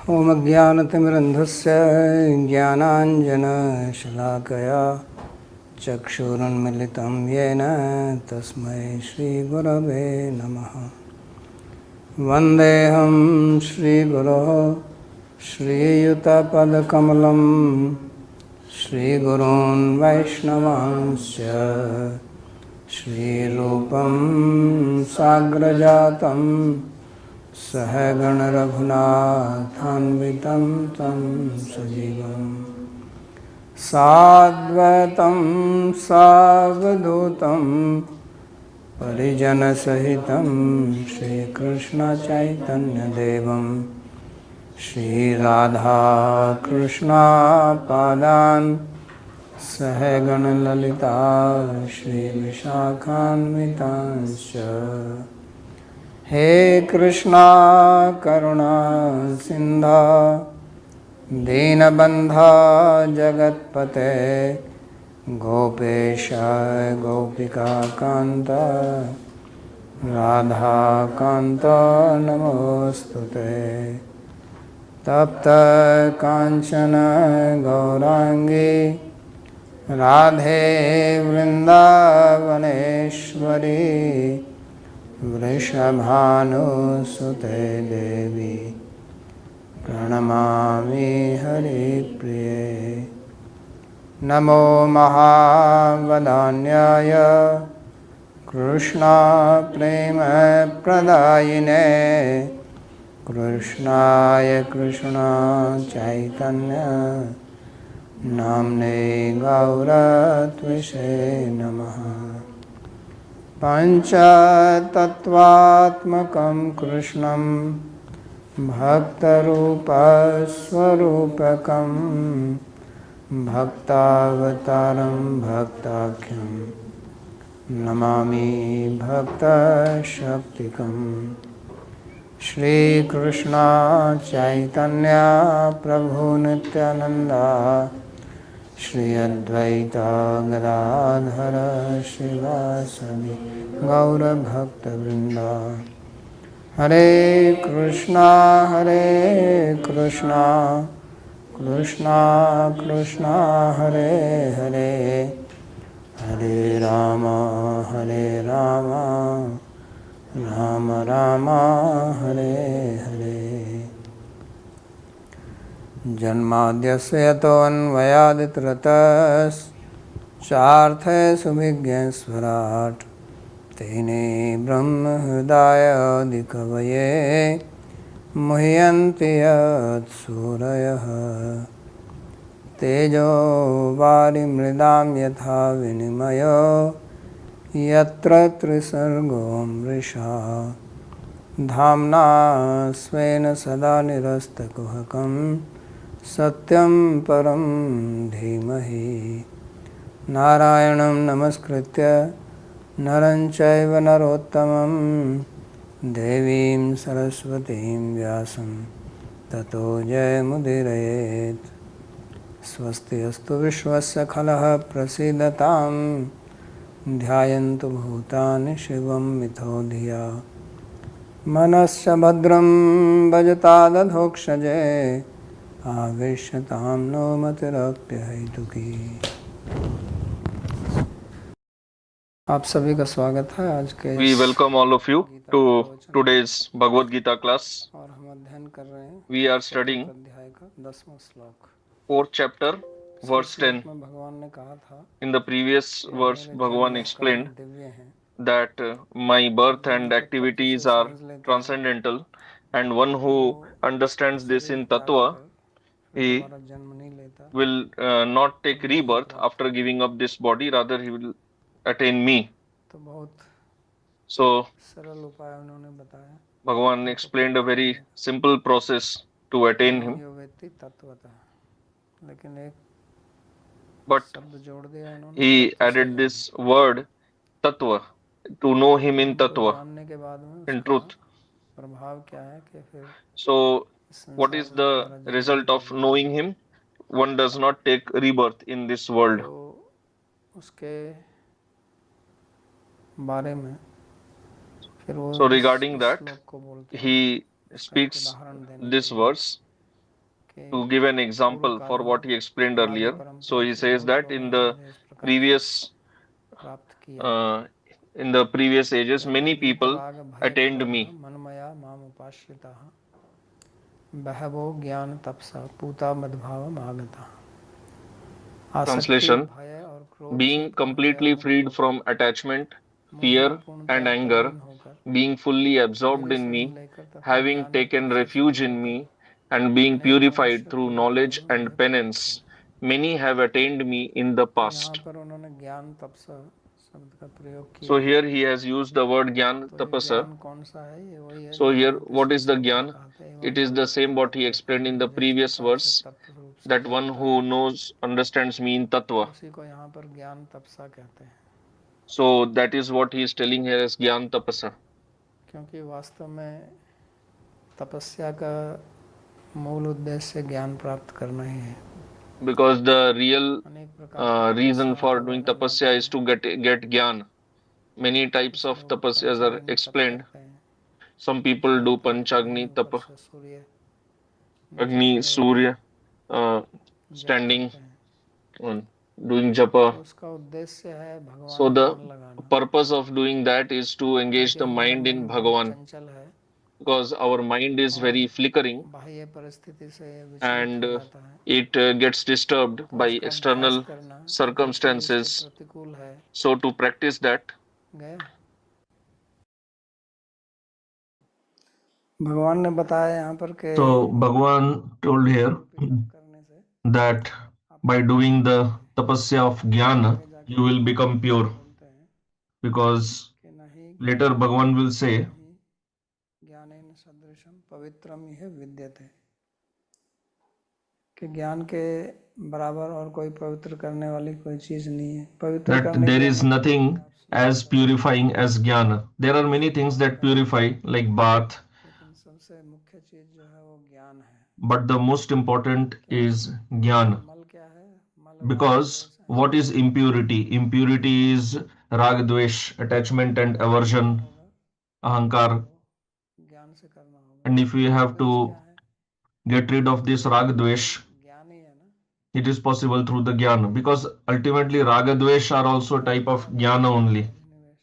ॐ अज्ञानतिमिरन्धस्य ज्ञानाञ्जनशलाकया चक्षुरुन्मिलितं येन तस्मै श्रीगुरवे नमः। वन्देऽहं श्रीगुरोः श्रीयुतपदकमलं श्रीगुरून् वैष्णवांश्च श्रीरूपं साग्रजातं सहगणरघुनाथान्वितं तं सजीवं साद्वैतं सावधूतं परिजनसहितं श्रीकृष्णचैतन्यदेवं श्रीराधाकृष्णपादान् सहगणललिता श्रीविशाखान्वितांश्च। हे कृष्णा करुणा सिन्धो दीनबन्धो जगत्पते गोपेश गोपिकान्त राधाकान्त नमोस्तुते। तप्त कांचन गौरांगी राधे वृंदावनेश्वरी वृषभानुसुते देवी प्रणमामि हरिप्रिये। नमो महावदान्याय कृष्णा प्रेम प्रदायिने कृष्णाय कृष्णा चैतन्य नाम्ने गौरत्विषे नमः। पञ्चतत्त्वात्मकं कृष्णं भक्तरूपस्वरूपकं भक्तावतारं भक्ताख्यं नमामि भक्तशक्तिकम्। श्रीकृष्ण चैतन्य प्रभु नित्यानंद श्री अद्वैत गदाधर श्रीवासदि गौरभक्तवृंद। हरे कृष्णा कृष्णा कृष्णा हरे हरे हरे राम राम राम हरे हरे। जन्माद्यस्य यतोऽन्वयादितरतश्चार्थे सुविज्ञस्वराट् तेने ब्रह्महृदायादिकवये मुह्यन्ति यत्सूरयः। तेजो वारिमृदां यथा विनिमयो यत्र त्रिसर्गो मृषा धाम्ना स्वेन सदा निरस्तकुहकं सत्यं परं धीमहि। नारायणं नमस्कृत्य नरं चैव नरोत्तमं देवीं सरस्वतीं व्यासं ततो जयमुदीरयेत्। स्वस्ति अस्तु विश्वस्य खलः प्रसीदतां ध्यायन्तु भूतानि शिवं मिथो धिया। मनश्च भद्रं भजतादधोक्षजे आवेश्यतां नो मतिरप्यहैतुकी। आप सभी का स्वागत है आज के We welcome all of you to today's Bhagavad Gita class. और हम अध्ययन कर रहे हैं We are studying अध्याय का 10वां श्लोक। 4th chapter, verse 10. में भगवान ने कहा था In the previous verse, Bhagavan explained Divya हैं that my birth and activities are transcendental, and one who understands this in Tattva, he जन्म नहीं लेता will not take rebirth after giving up this body, rather he will attain me. तो बहुत So सरल उपाय उन्होंने बताया। Bhagavan explained a very simple process to attain him. यो व्यक्ति तत्वतः, लेकिन एक But शब्द जोड़ दिया उन्होंने, he added this word tattva, to know him in tattva, जानने के बाद में in उसका truth. प्रभाव क्या है कि फिर So what is the result of knowing him? One does not take rebirth in this world. तो उसके बारे में फिर वो So regarding that, श्लोक को बोलते हैं, he speaks this verse to give an example for what he explained earlier. So he says that previous uh, in the previous ages, many people attained me. बहवो ज्ञान तपसा पूता मद्भावम आगता। आसक्ति, Translation: भय और क्रोध से being पूर्णतया completely मुक्त freed होकर, from attachment, मुझमें fear, and पूर्णतया anger, तल्लीन होकर, being fully absorbed मेरी in शरण me, लेकर तथा having ज्ञान में taken प्रवेश refuge in होकर me, and being अनेक purified मनुष्य through पूर्ण knowledge ब्रह्म में and प्रवेश penance, किए। many have attained me in the तो यहाँ past. पर उन्होंने ज्ञान तपसा शब्द का प्रयोग So किया। here he has used the word Gyan तो ये Tapasa. ज्ञान कौन सा है? ये वही है So जो here, हम what पिछले is the श्लोक में Gyan? कहा था, एवं It is the सर्वत्र same what he तत्व explained in the मुझे इस previous प्रकार से verse, तत्व रूप से that one जानता who है, knows, understands me in तो Tattva. उसी को यहाँ पर ज्ञान तपसा कहते हैं। So that is what he is telling here as Gyan Tapasa. क्योंकि वास्तव में तपस्या का मूल उद्देश्य ज्ञान प्राप्त करना ही है। Because the real अनेक प्रकार की reason तपस्याओं for का doing वर्णन होता tapasya is है, to get Gyan. Many types कुछ of लोग tapasyas are पंचाग्नि तप explained. करते हैं, Some कुछ people do लोग अग्नि Panchagni ऊपर Tapa, से सूर्य नीचे Agni, खड़े होकर Surya, जप standing, करते हैं, doing तो japa. उसका उद्देश्य है भगवान So में the मन लगाना। purpose of doing that is to engage क्योंकि the हमारा mind in मन बहुत Bhagavan, चंचल है because our mind is और very flickering बाह्य परिस्थिति से विचलित and हो जाता है, it gets disturbed तो by उसका अभ्यास external करना जो कि इसके circumstances. प्रतिकूल है। So to practice that, गया भगवान ने बताया यहाँ पर के so Bhagavan told here रूपी तप करने से that आप by पवित्र doing हो the जाएंगे। tapasya of फिर jnana, आगे जाके you will भगवान become pure. बोलते हैं Because कि नहीं later ज्ञानेन Bhagavan will say नहीं ज्ञानेन सदृशम पवित्रम यह विद्यते, कि ज्ञान के बराबर और कोई पवित्र करने वाली कोई चीज नहीं है। पवित्र that करने there के is अनेक nothing ऑप्शन as होते हैं, purifying as jnana. There are many things that purify, like bath, लेकिन सबसे मुख्य चीज जो है वो ज्ञान है। but the most important क्यों? is क्योंकि jnana. मल क्या है? मल राग Because द्वेष what is अहंकार है। impurity? Impurity is rag, dvesh, उसको attachment and दूर करना aversion, होगा ahankar. तो ज्ञान से करना होगा। And if we राग have द्वेष to क्या है? get rid of this rag, ये भी dvesh, ज्ञान ही है ना। it is possible through the jnana. Because ultimately जैसे raga, dvesh are also a अविद्या type of अनादि jnana काल only. अभिनिवेश,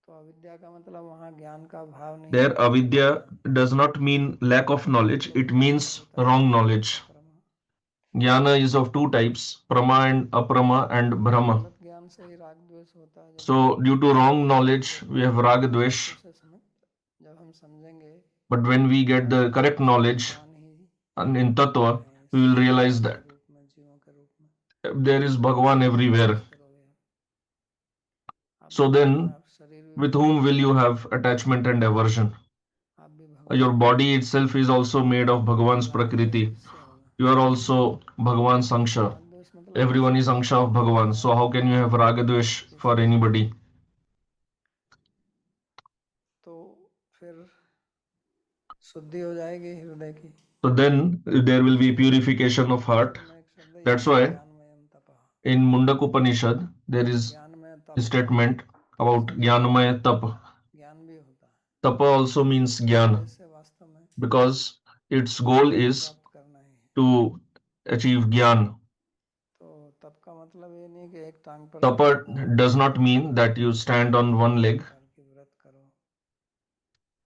तो अविद्या का मतलब वहाँ ज्ञान का भाव नहीं There, avidya होता, does not mean lack of knowledge, it ज्ञान में means होता है wrong प्रमा knowledge. अप्रमा। Jnana is of two types, prama and aprama and तो brahma. गलत ज्ञान से ही राग द्वेष होता है। जब So, due to wrong knowledge, जब we have raga, ठीक dvesh. से समझ जब हम समझेंगे But when we कि get the वास्तव में correct सब knowledge भगवान ही and in tattva, है, we will realize जीवों के that रूप में, जीवों के रूप में। there is Bhagavan इससे क्या everywhere. चीज करोगे आप So भगवान में, then, आप शरीर भी with भगवान whom का will you ही है, have attachment and aversion? आप भी Your भगवान का ही body है, itself is also made of तो Bhagavan's राग द्वेष Prakriti. किससे होगा? You are also Bhagavan's Angsha. राग द्वेष मतलब Everyone is आसक्ति Angsha of भय Bhagavan. और So how can you have Raga क्रोध Dvesh किसी for चीज से, anybody? तो फिर शुद्धि हो जाएगी हृदय की। So then there will be इसलिए purification of heart. शास्त्र में एक शब्द That's यही है, why ज्ञानमयम तपः। in Mundakupanishad there is ज्ञानमय a तप statement का about अर्थ ज्ञान भी Jnanamaya होता है, Tapa. ज्ञान भी होता है। Tapa also means तप का Jnana उद्देश्य वास्तव में because its goal ज्ञान is प्राप्त करना ही है। to achieve Jnana. तो तप का मतलब ये नहीं कि एक टांग पर खड़े Tapa हो जाओ, does not ध्यान mean करो, that you तप stand करो, on one leg, प्रकार की व्रत करो।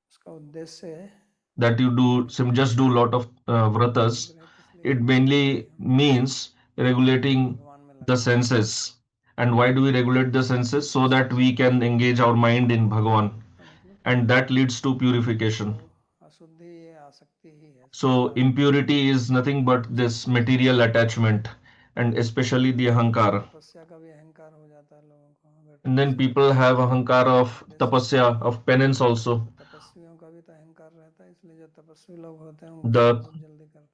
उसका उद्देश्य that you do just do lot of vratas. परिग्रह किस लिए It करते हैं? ताकि mainly हम means regulating भगवान में the लग जाए। senses. And why do we regulate the senses? So that we शुद्धि can engage our mind in Bhagavan. का मतलब And that leads to तो purification. अशुद्धि ये आसक्ति ही है, So संसार है। impurity is nothing but this जिससे material attachment and especially the ahankara. तपस्या का भी अहंकार हो जाता है लोगों को, अगर And ठीक then से people तपस्या have नहीं ahankara करेंगे, of उपदेश नहीं tapasya, करेंगे, of penance also. तो तपस्वियों का भी तो अहंकार रहता है, इसलिए जो तपस्वी लोग होते हैं वो गुस्सा The बहुत जल्दी करते हैं।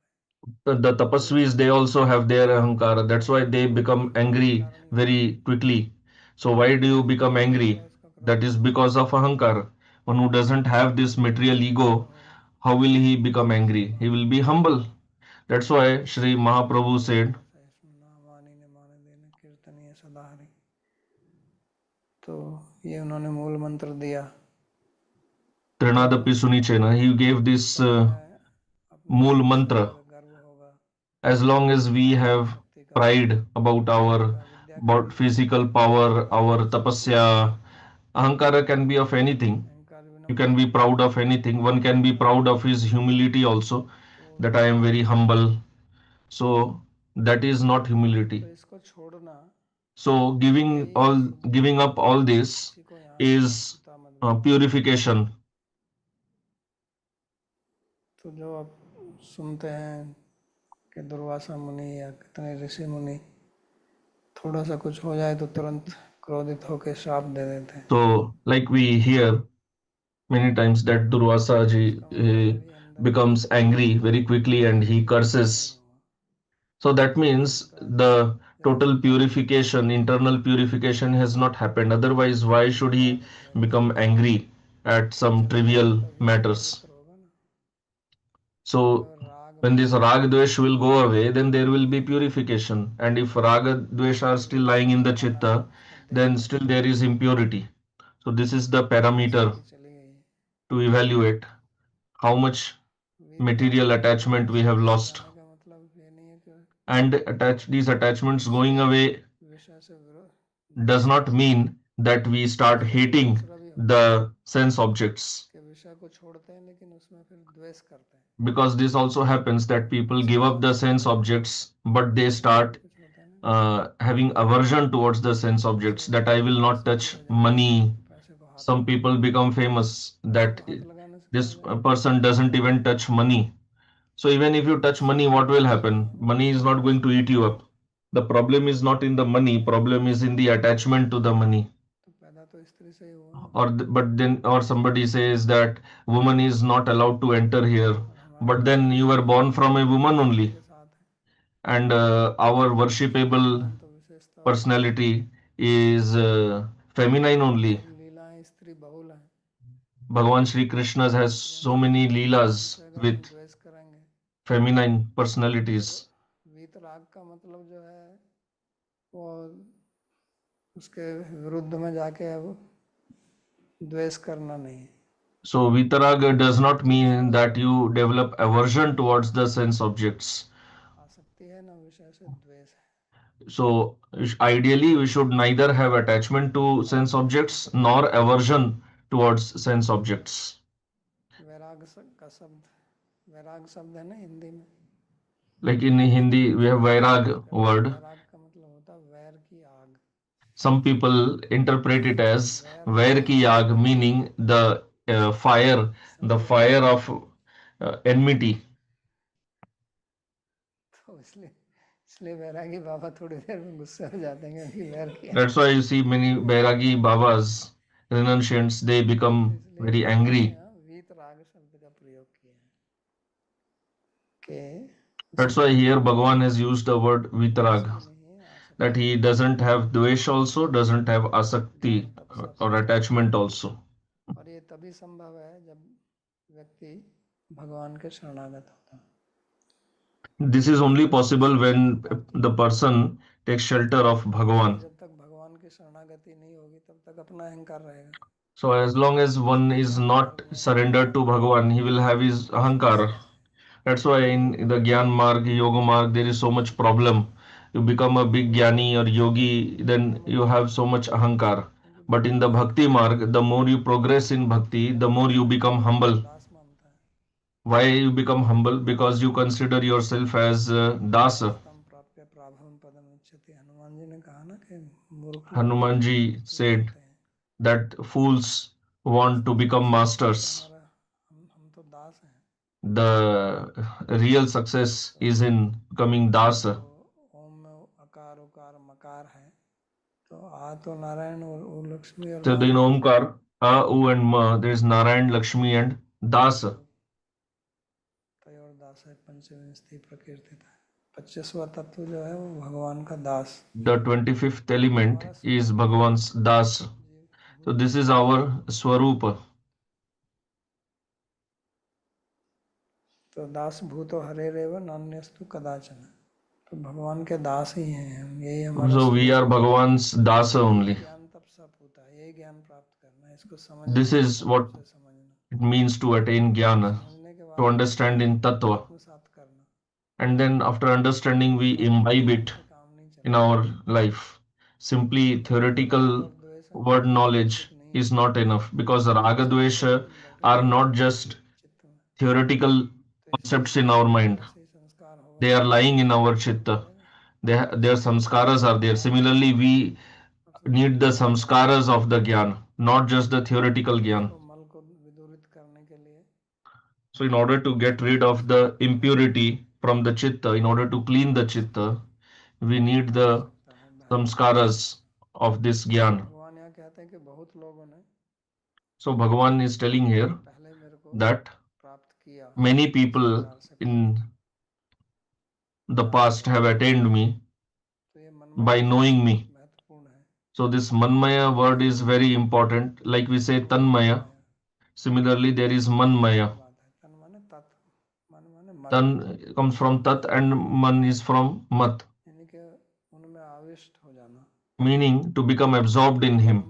the tapasvis, they also have their ahankara. That's why they क्रोध भी become इसी के angry कारण ही होता है। very quickly. So why do you जिसका become ईगो होगा angry? उसका क्रोध That is बहुत because जल्दी of होगा, ahankara. One who doesn't have this जिसका material अहंकार ego, होगा how will he वो become angry? He संयम will be रखेगा। humble. That's why Sri Mahaprabhu said, सहिष्णु नामानि न मान देन कीर्तनीय सदा हरि। तो ये उन्होंने मूल मंत्र दिया। तो Trinadapi Sunichena. He gave this वास्तव में अपने mool तपस्या mantra. पर गर्व होगा। As long as we have शक्ति का pride about physical power, our tapasya, ahankara can be of anything. अहंकार You can be विनम्रता proud of anything. One can be proud of his humility also, तो that I am very humble. So that is not humility. तो इसको छोड़ना So यही शुद्ध giving होना up है। all this इसी को यहाँ is अछूता मत बोलते हैं। purification. तो जो आप सुनते हैं कि दुर्वासा मुनि या कितने ऋषि मुनि थोड़ा सा कुछ हो जाए तो तुरंत क्रोधित होकर श्राप दे देते हैं। So like we hear many times that Durvasa ji उसका मतलब अभी अंदर becomes angry very quickly and he शुद्धिकरण नहीं curses. हुआ। So that means तो ऐसा the यदि total शुद्ध नहीं purification, internal purification has not happened. Otherwise, why should he राग द्वेष become angry at some चला जाएगा trivial तभी तो matters? पवित्र होगा ना। So अगर राग when this भय rag dvesh will go away, then there will be purification. And if raga dvesh are still lying in the मान आया chitta, उसका देह then का still there is impurity. So this is the parameter शक्ति चली गई। to evaluate how much वीतराग material मतलब attachment we have शक्ति lost. जाने का मतलब ये नहीं है कि And these attachments going away विषय से does द्वेष not करेंगे। mean that we start कभी कभी hating दूसरा भी होता है the sense objects, कि विषय को छोड़ते हैं लेकिन उसमें फिर द्वेष करते हैं। because this also happens that people give इसका up the मतलब sense ये objects but they ऐसा भी start कुछ होता है ना having aversion towards the sense जैसे objects, that I will not पैसे touch दिए जाते हैं money. तो पैसे को हाथ Some लगाते people हैं। become famous पैसे that को हाथ लगाने से क्या हो this जाएगा? person doesn't even touch money. So even if you touch money, what will happen? Money is not going to eat you up. The problem is not in the money, problem is in the attachment to the money. तो पैदा तो स्त्री से ही हुआ ना। But then or somebody says that woman is not allowed to enter here, और हमारा but then भगवान you तो were born from a woman स्त्री only, के साथ है। and our उसका worshipable भगवान तो विशेषता उसकी personality is feminine उसकी only. सब लीलाएं स्त्री बहुल हैं। Bhagavan Shri Krishna has स्त्रियां so सब many हैं तो leelas उनसे अगर हम with द्वेष करेंगे feminine तो personalities. वीतराग का मतलब जो है वो उसके विरुद्ध में जाके अब द्वेष करना नहीं है। So Vitaraga does not mean that you develop aversion towards the sense objects. आसक्ति है ना विषय से द्वेष है। So ideally we should neither have attachment to sense objects nor aversion towards sense objects. का शब्द वैराग शब्द है ना हिंदी में। Like in Hindi we have उसको हम Vairag बात करते हैं word. वैराग का मतलब होता है वैर की आग। Some people interpret it as वैर Vair मतलब ki शत्रु aag, की आग। meaning the शत्रु की fire आग of enmity. तो इसलिए इसलिए वैरागी बाबा थोड़ी देर में गुस्से हो जाते हैं क्योंकि वैर की आग। That's why you see many Vairagi Babas, renunciants, they तो become इसलिए very भगवान ने angry. यहाँ वीत राग शब्द का प्रयोग किया है कि That's उसमें why here Bhagavan has used the word द्वेष Vitarag, भी नहीं है that आसक्ति भी he नहीं doesn't have dvesh also, doesn't have है। ज्ञान asakti तब सब or होता है attachment also. और ये तभी संभव है जब व्यक्ति भगवान के शरणागत होता है। This is only उसकी possible शक्ति की when प्राप्ति the होती है। person takes shelter of इसलिए Bhagavan. जब तक भगवान की शरणागति नहीं होगी तब तक अपना अहंकार रहेगा। So as long as one इसलिए is ज्ञान not मार्ग में surrendered to Bhagavan, he will have his बड़ी ahankar. समस्या है। That's why in the Gyan Marg, Yoga Marg, there is so much problem. You become a big Jnani or yogi, then you have so much ahankar. क्योंकि But in the भगवान Bhakti Marg, the more you progress in Bhakti, the more you become अपना humble. दास मानता है। Why you become humble? Because you consider yourself as Dasa. दासतम प्राप्य प्राभवम पदम उच्यते। हनुमान जी ने कहा ना कि मूर्ख लोग तो Hanumanji ये said चाहते हैं। that fools want to वास्तव में become असली सुख तो masters. हमारा हम तो दास हैं। The real success तो is in becoming जो Dasa. ओम में अकार उकार मकार है तो आ तो नारायण और ओ लक्ष्मी और So माँ in दास है। Omkar, A, U and Ma, there is Narayan, Lakshmi and Dasa. तो तयोर दास है पंचविंशति प्रकृति था। 25वां तत्व जो है वो भगवान का दास। The 25th element हमारा is स्वरूप क्या है? Bhagavan's Das. जीव So भूत this is our Swarupa. तो दास भूतो हरे रेव नान्यस्तु कदाचन। तो भगवान के दास ही हैं हम। यही हमारा So we are स्वरूप है। Bhagavan's Dasa यही only. ज्ञान तब सब होता है। यही ज्ञान प्राप्त करना है। इसको This समझना is निश्चित रूप what से समझना। it means to attain Jnana, समझने के to बाद में understand इसको in Tattva. आत्मसात करना। and then after understanding we imbibe it in our life. Simply theoretical word knowledge is not enough, because raga dvesha are not just theoretical concepts in our mind. They are lying in our chitta. Their samskaras are there. Similarly, we need the samskaras of the gyan, not just the theoretical gyan. So in order to get rid of the impurity from the chitta, in order to clean the chitta, we need the samskaras of this gyan. So Bhagavan is telling here that many people in the past have attained me by knowing me. So this manmaya word is very important. Like we say tanmaya, similarly there is manmaya. Tan comes from tat and man is from mat, meaning to become absorbed in him.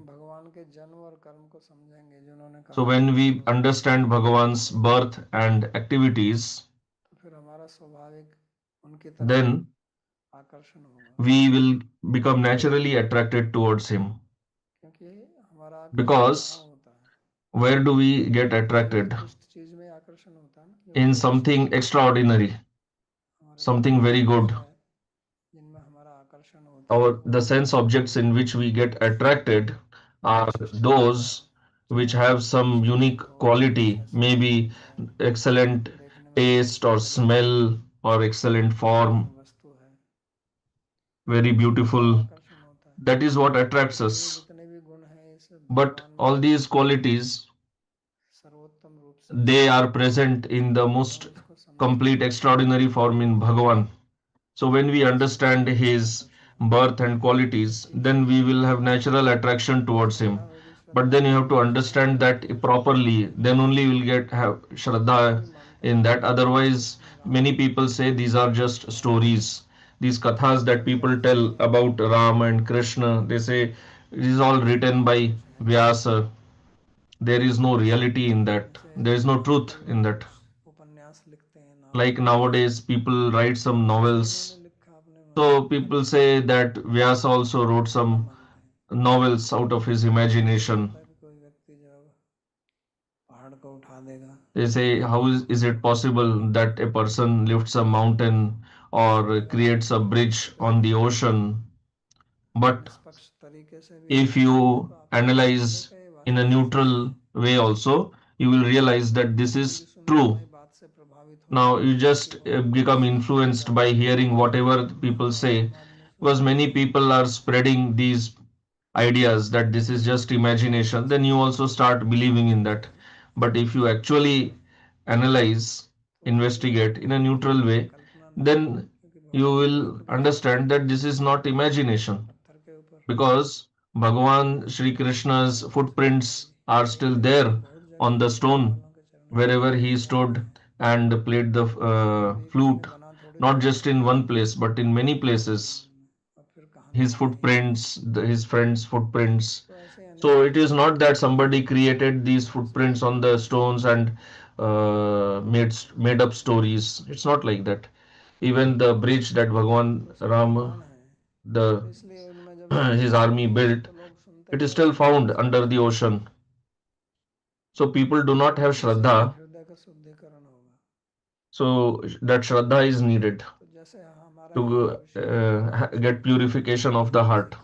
So when we understand Bhagavan's birth and activities, then we will become naturally attracted towards him. Because where do we get attracted? In something extraordinary, something very good. The sense objects in which we get attracted are those which have some unique quality, maybe excellent taste or smell or excellent form, very beautiful. That is what attracts us. But all these qualities, they are present in the most complete, extraordinary form in Bhagavan. So when we understand his birth and qualities, then we will have natural attraction towards him. But then you have to understand that properly. Then only you will have Shraddha in that. Otherwise, many people say these are just stories. These kathas that people tell about Ram and Krishna, they say it is all written by Vyasa. There is no reality in that. There is no truth in that. Like nowadays, people write some novels. So people say that Vyasa also wrote some novels out of his imagination. They say, how is it possible that a person lifts a mountain or creates a bridge on the ocean? But if you analyze in a neutral way also, you will realize that this is true. Now you just become influenced by hearing whatever people say, because many people are spreading these ideas that this is just imagination, then you also start believing in that. But if you actually analyze, investigate in a neutral way, then you will understand that this is not imagination, because Bhagavan Sri Krishna's footprints are still there on the stone wherever he stood and played the flute, not just in one place but in many places. His footprints, his friends' footprints. So it is not that somebody created these footprints on the stones and made up stories. It's not like that. Even the bridge that Bhagwan Ram, the his army built, it is still found under the ocean. So people do not have Shraddha. So that Shraddha is needed to get purification of the heart.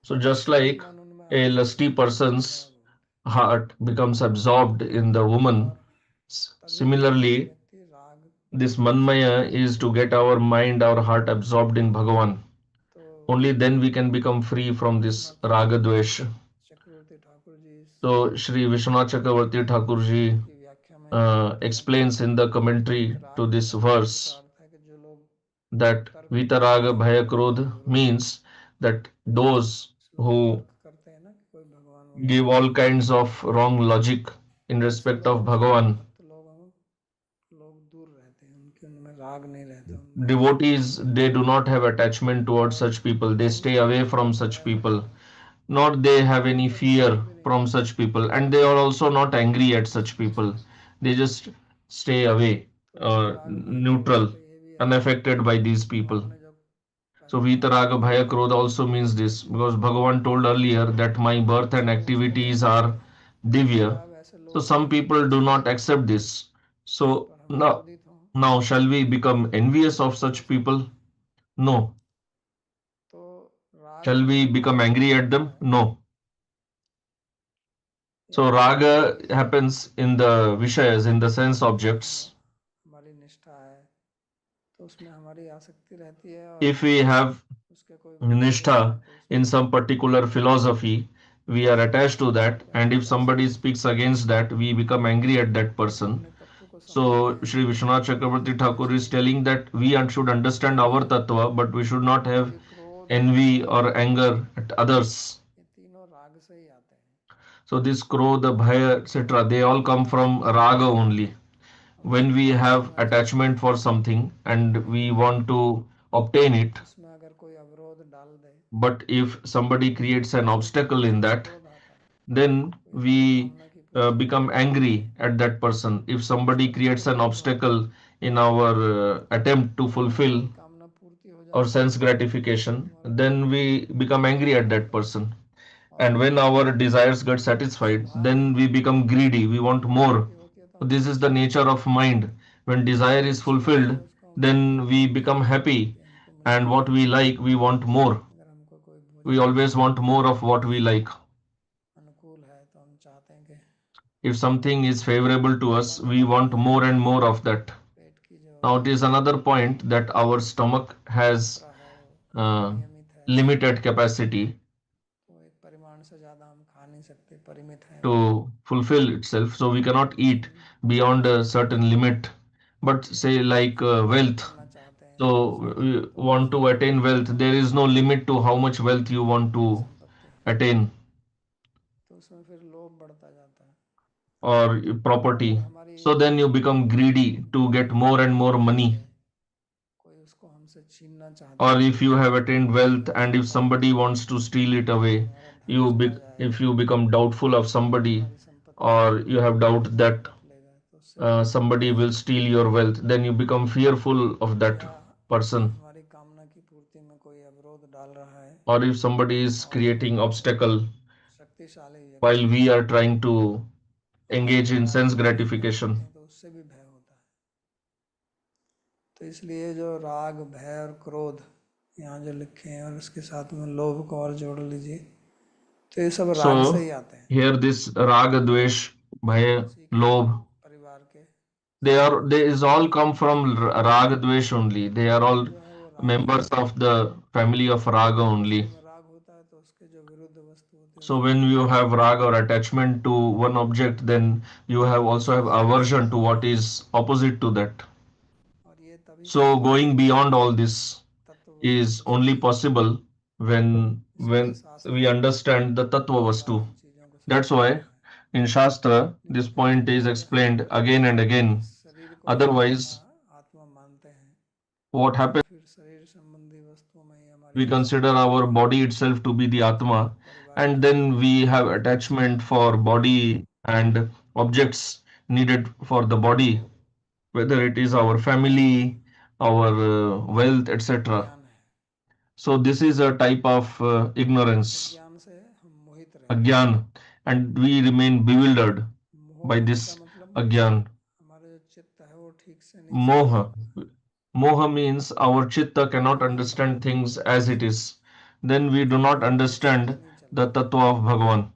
So just like a lusty person's heart becomes absorbed in the woman, similarly, this manmaya is to get our mind, our heart absorbed in Bhagavan. Only then we can become free from this raga dvesh. So Shri Vishwanath Chakravarti Thakurji explains in the commentary to this verse that Vitaraga Bhaya Krodh means that those who give all kinds of wrong logic in respect of Bhagavan, devotees, they do not have attachment towards such people. They stay away from such people, nor they have any fear from such people, and they are also not angry at such people. They just stay away, तो इसी राग भय क्रोध neutral, पे ये भी आता है unaffected by these वो people. आपने जो So पहले कहा Vitaraga कि Bhaya Krodha also means this, because Bhagavan told earlier that my birth and जो उसको activities are divya. खराब ऐसे So लोग some हैं people do not accept this. So पर हम now, क्रोधित हों now shall we become envious of तो such फिर people? No. तो राग Shall भय we जो become हमारा angry at होता them? है No. या So फिर raga कोई happens in the vishayas, in the sense जो objects. हमारी निष्ठा है तो उसमें हमारी आसक्ति रहती है और If we have उसके कोई विरोध होता है nishtha तो उसमें in some particular philosophy, we are attached to that, तो and हम if कैसे somebody speaks against that, we become angry at that person. अपने तत्व को समझते So हैं Sri Vishwanath और Chakravarti Thakur इसको is telling that we should understand क्रोध our tattva, but we should not have क्योंकि क्रोध envy भय or anger at others. ये तीनों राग से ही आते हैं So this krodha, bhaya, etc., they और all come हमारी from raga only. हम When कोई we काम have करना चाहते attachment हैं for something and we want to obtain it, उसमें अगर कोई अवरोध डाल दे but if somebody तो उसमें creates an क्रोध obstacle in that, क्रोध आता है then कोई हमारी we कामना की पूर्ति नहीं become कर पा रहा angry है at that person. If तो उस somebody पर creates an क्रोधित होते हैं obstacle in our attempt to अगर fulfill हमारी कामना पूर्ति हो or जाती है sense तो gratification, हमारा then we become angry at that क्रोध person. और And when our desires get satisfied, स्वभाव then we become greedy, we want कामना more. पूर्ति होती है तो हम This is the खुश होते nature हैं of mind. When desire जो is अच्छी बात है fulfilled, उसको हम then we become चाहते हैं happy, कि हमको and मिलता what रहे we like, we want more. अगर हमको कोई We भोजन always want more of what we like. अनुकूल है तो हम चाहते हैं कि If something is favorable to us, बढ़ता we ही want जाए more and more of that. पेट की जो Now, it is another point that our stomach has मात्रा है वो uh, नियमित है limited capacity तो एक परिमाण से ज़्यादा हम खा नहीं सकते परिमित है वो to fulfill itself, so we cannot तो eat हम beyond a चाहते certain हैं limit. But कि say like उसको हासिल wealth, करना चाहते हैं so उसके लिए we तत्वों का want to attain wealth, there is no limit to how much wealth you want धन to संपत्ति attain, तो उसमें फिर लोभ बढ़ता जाता है or और अगर property. हमारी So then you become greedy to get हमारी more and कामना more पूरी money. है कोई उसको हमसे छीनना चाहता Or है if you have attained तो wealth उसमें and if चिंता somebody बढ़ती है wants to steal it कि away, हमारा धन चला if जाएगा you become doubtful of somebody, हमारी संपत्ति or you have doubt कोई that हड़प लेगा तो उससे डर somebody बढ़ता will है steal your wealth, then you become fearful of that या person. हमारी कामना की पूर्ति में कोई अवरोध डाल रहा है Or if somebody is और कोई creating obstacle शक्तिशाली while व्यक्ति we are trying to हमारे engage in कार्य sense को नियंत्रित करते gratification. हैं तो उससे भी भय होता है तो इसलिए जो राग भय और क्रोध यहाँ जो लिखे हैं और उसके साथ में लोभ को और जोड़ लीजिए तो ये सब राग से So ही आते हैं here this raga, dvesh, bhaya, उसी के lobh, परिवार के they is सदस्य all हैं come from raga, dvesh only. They are all मन जो है वो राग ही members है of the family of raga जिस only. वस्तु में राग होता है तो उसके जो विरुद्ध वस्तु होती है So उसमें when भय you have होता है raga or attachment to one object, then you have also have इसलिए ये सब aversion to राग what है is opposite to that. और ये तभी So संभव है going जब beyond हम all this तत्व वस्तु is को only समझें possible इसलिए when शास्त्र we में understand the tattva bar bar vastu. इन चीज़ों को That's समझाया why गया है in Shastra this नहीं तो हम point is अगर explained again and इस again. शरीर को ही हम अपना Otherwise, आत्मा मानते हैं what तो happens? फिर शरीर संबंधी वस्तुओं में ही हमारी We consider आसक्ति our रहेगी body itself to be the Atma, परिवार and के then कार्यों में we ही have हमारी attachment आसक्ति for रहेगी body and objects needed for the body, whether it is our family, our wealth, ये etc. अज्ञान है So this is a type of इस ignorance, अज्ञान से हम मोहित रहते हैं agyan, and we remain bewildered मोह by होने का this मतलब agyan. हमारा जो चित्त है वो ठीक से नहीं समझ Moha. पाता Moha means our chitta cannot ठीक से understand things as it is. Then we do ठीक not ठीक से पता understand नहीं the चलता tattva of Bhagavan.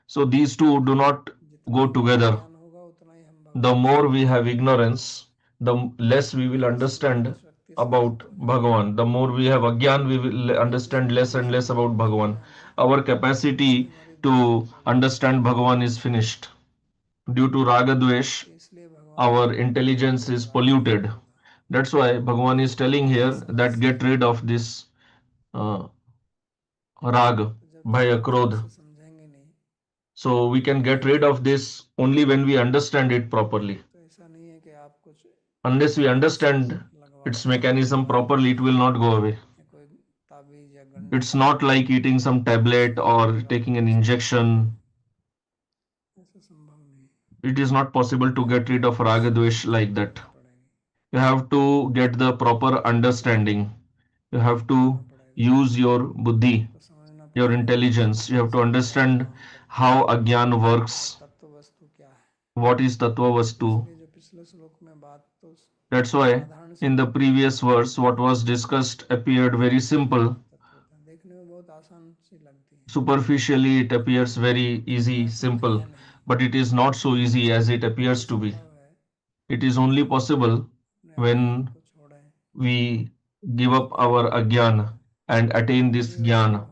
So these two do not जितना go हमारा together. अज्ञान होगा उतना ही हम The भगवान से more we दूर have होते जाएंगे ignorance, the less we will इसलिए हम understand शक्तिशाली about हो जाएंगे Bhagavan. The more we have agyan, we will understand less शक्तिशाली and less शरीर about में चले Bhagavan. जाएंगे Our उतनी capacity हमारी दृष्टि to बढ़ती understand जाएगी Bhagavan is finished. Due to Raga Dvesh, इसलिए भगवान our इसको intelligence is राग भय polluted. क्रोध That's why Bhagavan is telling ये here that समस्या get है rid of this rag, तो जब तक bhaya, हम ठीक krodh. से समझेंगे नहीं So we can get rid of this only when we understand it properly. तो ऐसा नहीं है कि आप कुछ Unless we इंजेक्शन understand लगवा its के उसको mechanism गायब कर properly, it will दें not go away. या कोई ताबीज या गंड It's not like eating some tablet जिससे आपको or राग taking an द्वेष दूर कर दे injection. ऐसा संभव नहीं It is not possible to get rid of raga dvesh like that. You have to get the proper understanding. You have to use your buddhi, your intelligence. You have to understand how agyan works. What is tattva vastu? That's why in the previous verse, what was discussed appeared very simple. Superficially, it appears very easy, simple, but it is not so easy as it appears to be. It is only possible when we give up our agyan and attain this jnana.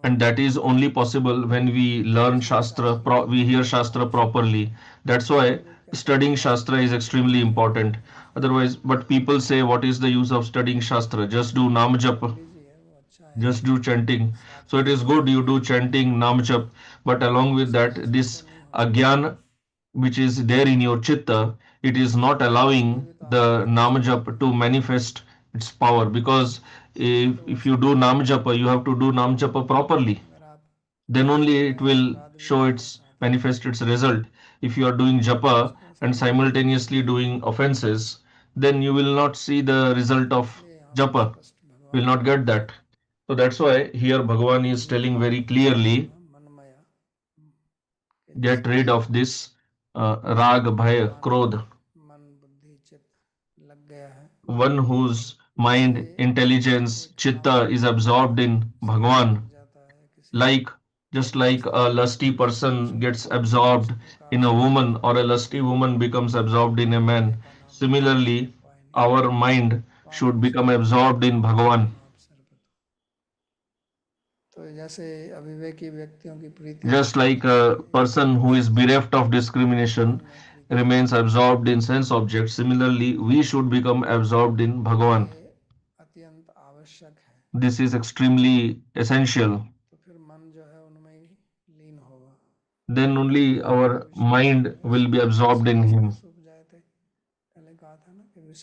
And that is only possible when we learn Shastra, we hear Shastra properly. That's why studying Shastra is extremely important. Otherwise, but people say, what is the use of studying Shastra? Just do Nam Japa, just do chanting. So it is good you do chanting, Nam Jap, but along with that, this Agyan which is there in your chitta, it is not allowing the Nam Japa to manifest its power, because if you do Nam Japa, you have to do Nam Japa properly. Then only it will show its manifest its result. If you are doing Japa and simultaneously doing offenses, then you will not see the result of Japa. You will not get that. So that's why here Bhagavan is telling very clearly, get rid of this rag, bhaya, krodh. One whose mind, intelligence, chitta is absorbed in Bhagavan, like just like a lusty person gets absorbed in a woman, or a lusty woman becomes absorbed in a man. Similarly, our mind should become absorbed in Bhagavan. Just like a person who is bereft of discrimination remains absorbed in sense objects, similarly, we should become absorbed in Bhagavan. This is extremely essential. Then only our mind will be absorbed in Him.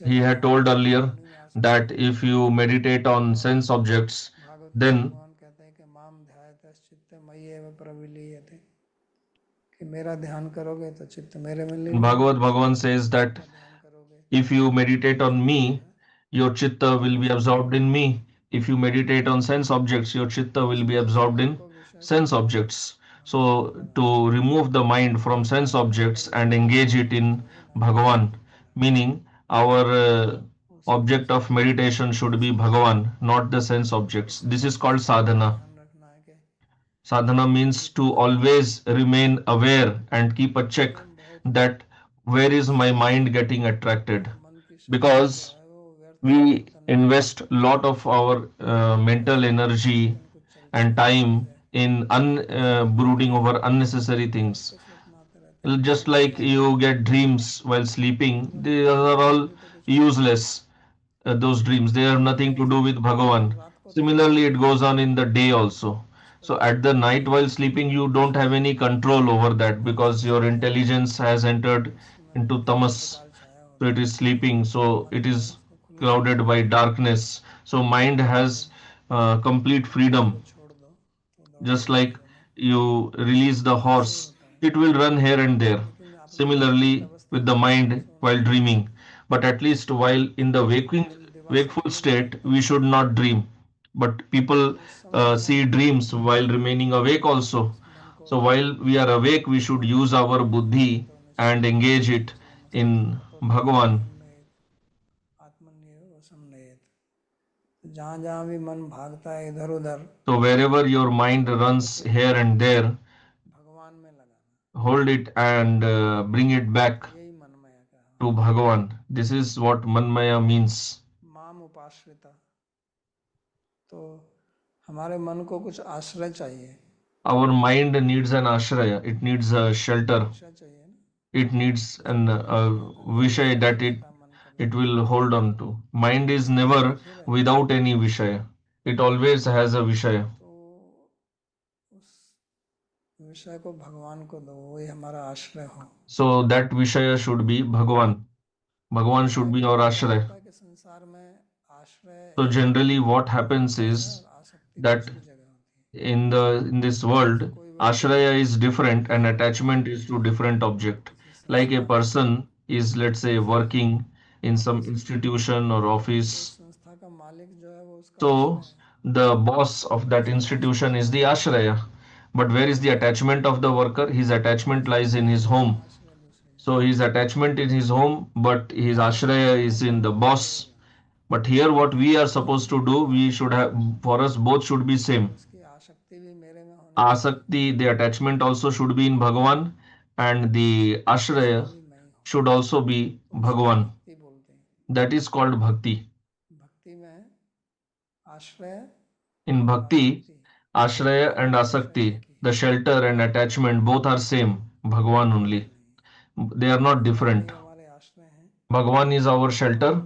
He had told earlier that if you meditate on sense objects, then Bhagavan says that if you meditate on me, your chitta will be absorbed in me. If you meditate on sense objects, your chitta will be absorbed in sense objects. So, to remove the mind from sense objects and engage it in Bhagavan, meaning our object of meditation should be Bhagavan, not the sense objects. This is called sadhana. Sadhana means to always remain aware and keep a check that where is my mind getting attracted, because we invest a lot of our mental energy and time in brooding over unnecessary things. Just like you get dreams while sleeping, they are all useless. Those dreams, they have nothing to do with Bhagavan. Similarly, it goes on in the day also. So at the night while sleeping, you don't have any control over that, because your intelligence has entered into tamas. So it is sleeping, so it is clouded by darkness. So mind has complete freedom. Just like you release the horse, it will run here and there. Similarly, with the mind while dreaming. But at least while in the wakeful state, we should not dream. But people see dreams while remaining awake also. So while we are awake, we should use our buddhi and engage it in Bhagavan. So wherever your mind runs here and there, hold it and bring it back to Bhagavan. This is what Manmaya means. Our mind needs an ashraya, it needs a shelter, it needs an vishay that it will hold on to. Mind is never without any vishaya. It always has a vishaya. So that vishaya should be Bhagavan. Bhagavan should be our ashraya. So generally what happens is that in this world, Ashraya is different and attachment is to different object. Like a person is, let's say, working in some institution or office. So the boss of that institution is the Ashraya. But where is the attachment of the worker? His attachment lies in his home. So his attachment in his home, but his Ashraya is in the boss. But here what we are supposed to do, we should have, for us both should be same. Asakti, the attachment also should be in Bhagavan, and the Ashraya should also be Bhagavan. That is called Bhakti. In Bhakti, Ashraya and Asakti, the shelter and attachment, both are same, Bhagavan only. They are not different. Bhagavan is our shelter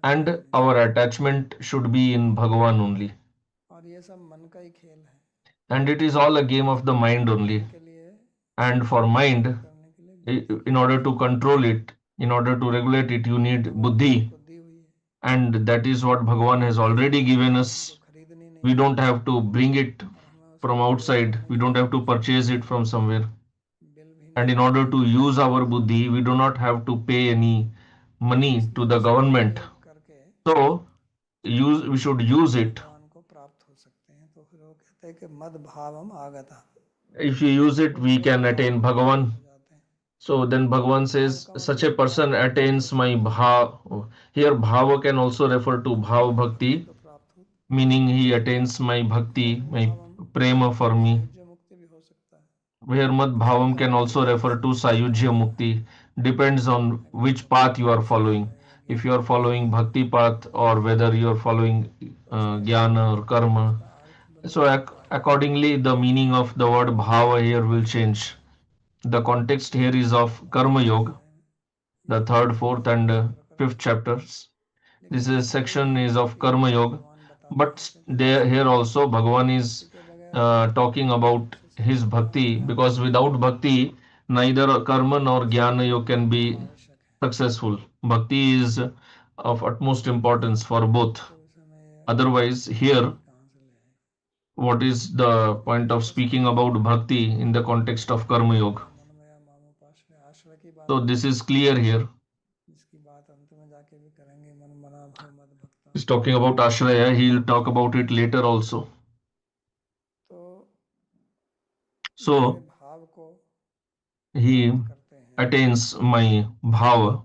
and our attachment should be in Bhagavan only. And it is all a game of the mind only. And for mind, in order to control it, in order to regulate it, you need buddhi. And that is what Bhagavan has already given us. We don't have to bring it from outside. We don't have to purchase it from somewhere. And in order to use our buddhi, we do not have to pay any money to the government. So we should use it. If you use it, we can attain Bhagavan. So then Bhagavan says, such a person attains my bhav. Here bhava can also refer to bhav bhakti, meaning he attains my bhakti, my prema for me. Where mad bhavam can also refer to sayujya mukti, depends on which path you are following. If you are following bhakti path or whether you are following jnana or karma. So accordingly, the meaning of the word bhava here will change. The context here is of Karma Yoga, the third, fourth, and fifth chapters. This is section is of Karma Yoga, but there here also Bhagavan is talking about his bhakti, because without bhakti, neither karma nor jnana yoga can be successful. Bhakti is of utmost importance for both. Otherwise, here, what is the point of speaking about bhakti in the context of Karma Yoga? So this is clear here. He's talking about Ashraya. He'll talk about it later also. So he attains my bhava.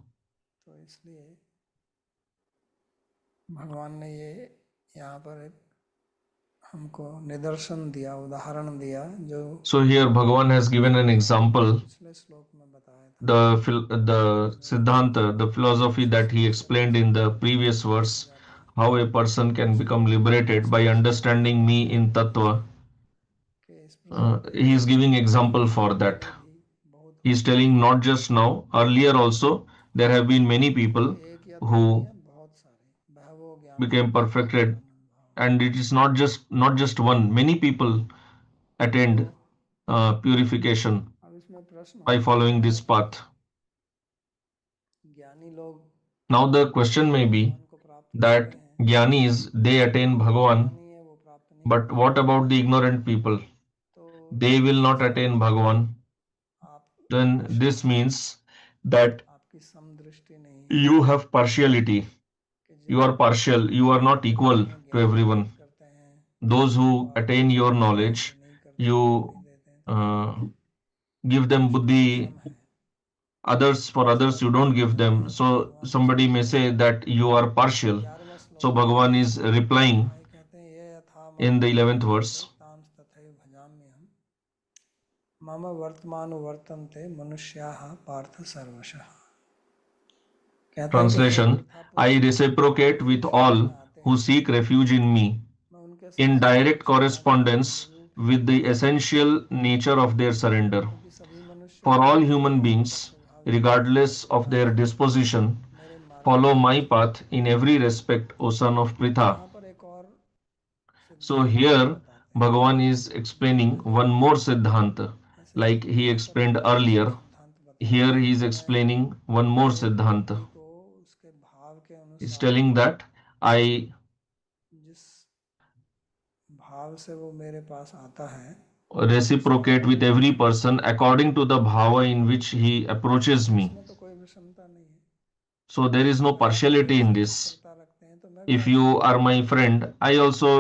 So here Bhagavan has given an example. The Siddhanta, the philosophy that he explained in the previous verse, how a person can become liberated by understanding me in Tattva. He is giving example for that. He is telling not just now, earlier also, there have been many people who became perfected, and it is not just one. Many people attained purification by following this path. Now the question may be that Jnanis, they attain Bhagavan, but what about the ignorant people? They will not attain Bhagavan. Then this means that you have partiality. You are partial. You are not equal to everyone. Those who attain your knowledge, you uh, give them buddhi. For others, you don't give them. So somebody may say that you are partial. So Bhagavan is replying in the 11th verse. Translation: I reciprocate with all who seek refuge in me, in direct correspondence with the essential nature of their surrender. For all human beings, regardless of their disposition, follow my path in every respect, O son of Pritha. So here Bhagavan is explaining one more Siddhanta, like he explained earlier. Here he is explaining one more Siddhanta. He's telling that I reciprocate with every person according to the bhava in which he approaches me. इसमें तो कोई विषमता नहीं है। So there is no अगर आप मेरे partiality in से this. मित्रता रखते हैं तो मैं भी If आपसे you are मित्रता my रखूंगा। friend, I also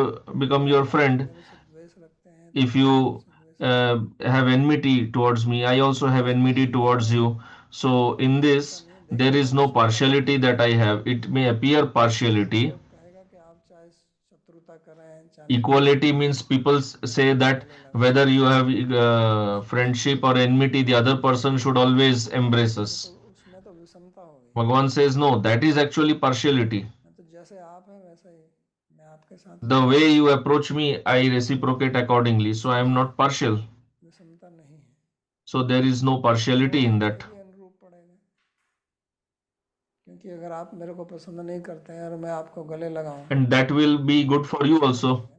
become अगर your आप friend. मेरे से द्वेष रखते हैं तो If मैं भी you आपसे द्वेष रखूंगा। have enmity towards me, I also have इसमें enmity towards you. So कोई in विषमता this, नहीं है। there देखने is में no विषमता partiality लगती है, that I have. It may appear लेकिन partiality. वो कहेगा कि आप चाहे शत्रुता करें चाहे मित्रता Equality करें, means people मैं say आपको that गले whether लगाऊंगा। you have friendship or enmity, the other person should always embrace us. उसमें तो विषमता हो गई। Bhagavan says no, that is actually partiality. मैं तो जैसे आप हैं वैसे ही मैं आपके साथ The व्यवहार way you करूंगा। approach me, I reciprocate accordingly. So I am इसमें not partial. विषमता नहीं है। So there is no वो partiality in आपके that. भी अनुरूप पड़ेगा, क्योंकि अगर आप मेरे को पसंद नहीं करते हैं और मैं आपको गले लगाऊं And that will be तो good आप तो for you पीछे also. हटेंगे ना।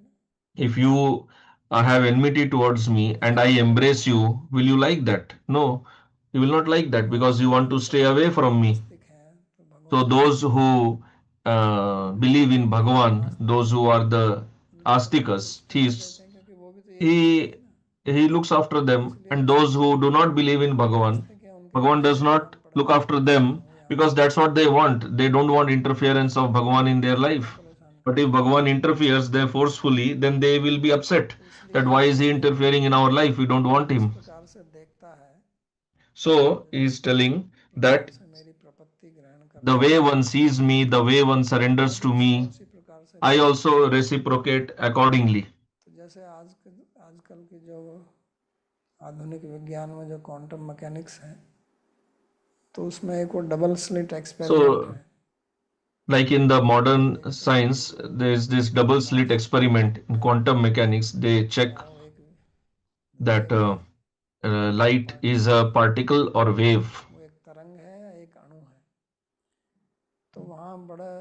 If you have enmity towards me and I embrace you, will you like that? No, you will not like that because you want to stay away from me. नास्तिक हैं तो So भगवान those who believe in Bhagavan, those who are the उनकी तरफ astikas, दृष्टि नहीं theists, देते हैं, क्योंकि वो भी तो यही चाहते he हैं ना। he looks after them, इसलिए and उसको those who do not believe in जो Bhagavan, नास्तिक हैं उनके Bhagavan पीछे does not भगवान पड़ा look रहता after है कि them यहाँ यहाँ because that's what they want. They don't want interference of Bhagavan in their फालतू में life. परेशान But if करते हैं। Bhagavan interferes there forcefully, then they will be upset तो इसलिए that why is he इसलिए interfering in our life? We don't जो want जिस him. प्रकार से देखता है, So जो he जिस is telling प्रकार that से मेरी प्रपत्ति ग्रहण the करता way है, one sees me, the way one मैं surrenders भी to उसको me, उसी प्रकार से I ग्रहण also करता हूँ। reciprocate accordingly. तो जैसे आजकल की जो आधुनिक विज्ञान में जो क्वांटम मैकेनिक्स है, तो उसमें एक वो डबल स्लिट एक्सपेरिमेंट So, है। like in the वो modern देखते हैं कि science, जो there is this double slit Prakash experiment in है quantum mechanics. They check क्या वो एक that वेव है, एक light is पार्टिकल a है, particle or wave. वो एक तरंग है या एक अणु है। तो वहाँ बड़ा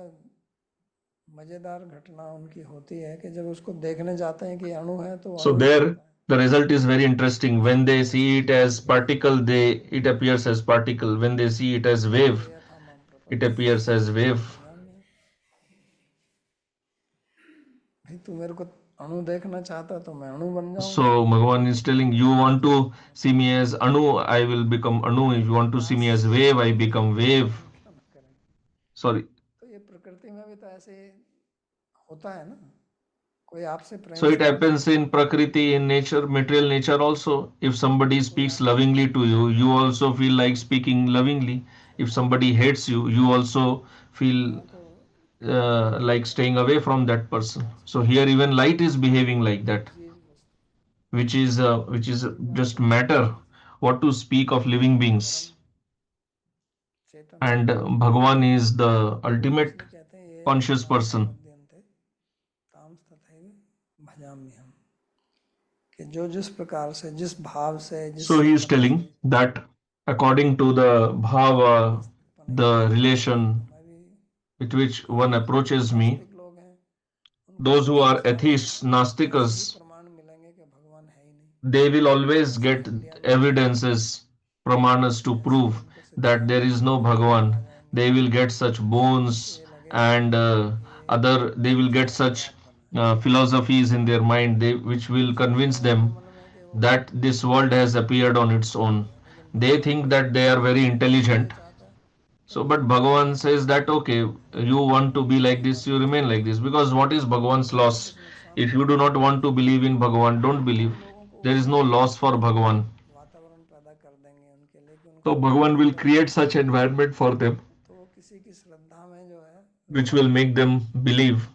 मज़ेदार घटना उनकी होती है कि जब उसको देखने जाते हैं कि अणु है तो So अणु ही there, दिखता है। the result is very interesting. When they see it as particle, it appears as particle. When they see it as wave, ये था मम it प्रपत्ति appears as wave. भजाम्य। भाई तू मेरे को अणु देखना चाहता तो मैं अणु बन So जाऊंगा। Bhagavan is telling, you want to see me as Anu, I will become Anu. If you want to see me as wave, I become wave. हम क्या ना करें। Sorry. तो ये प्रकृति में भी तो ऐसे होता है ना, कोई आपसे So प्रेम it से बात happens करता in है तो Prakriti, in nature, material nature also. If somebody कोई speaks आपसे lovingly प्रेम to you, करता you है also feel like speaking lovingly. If somebody hates you, you also तो feel यहाँ तो कहते हैं कि like staying away from that person. So here even light is behaving like that, निर्जीव वस्तु which is जीवा just वस्तु matter. What to speak of living परम beings? चेतन And तत्व है। Bhagavan is the ultimate इसलिए कहते हैं ये conscious नासा person. मध्यन्ते तामस तथैव भजाम्यहम्, कि जो जिस प्रकार से जिस भाव से जिस So he is संबंध से telling that according to the bhava, नास्तिकपन the इत्यादि करता है, तो relation मैं भी with which one जो approaches me, नास्तिक लोग हैं उनको those who हमेशा are सारे atheists, ऐसे ही nastikas, प्रमाण मिलेंगे कि भगवान है ही नहीं। they will always जैसे get इंडिया में प्रमाण है evidences, pramanas to ऐसे ही prove उनको that there सिद्धांत is no लेकर Bhagavan. आ जाएंगे They will get such कि bones ये लगेगा and कि ये they will get संसार अपने such आप बना है। philosophies in their mind, which will सोचते convince हैं अपने them मन में कि वो that this world has appeared on its own. लेकिन They भगवान think तो that they are very ये intelligent. चाहता है So, but Bhagavan says that okay, you want to be like this, you remain like this. Because what is Bhagavan's उसमें loss? कुछ नुकसान If तो you do नहीं not है। want to believe in Bhagavan, don't वो believe. लोगों को There is उसी no प्रकार loss का for Bhagavan. वातावरण पैदा कर देंगे उनके लिए कि उनका So मन Bhagavan will बदल create जाएगा। such environment for them, तो वो किसी की श्रद्धा में जो है which विफल will हो make जाएंगे। them believe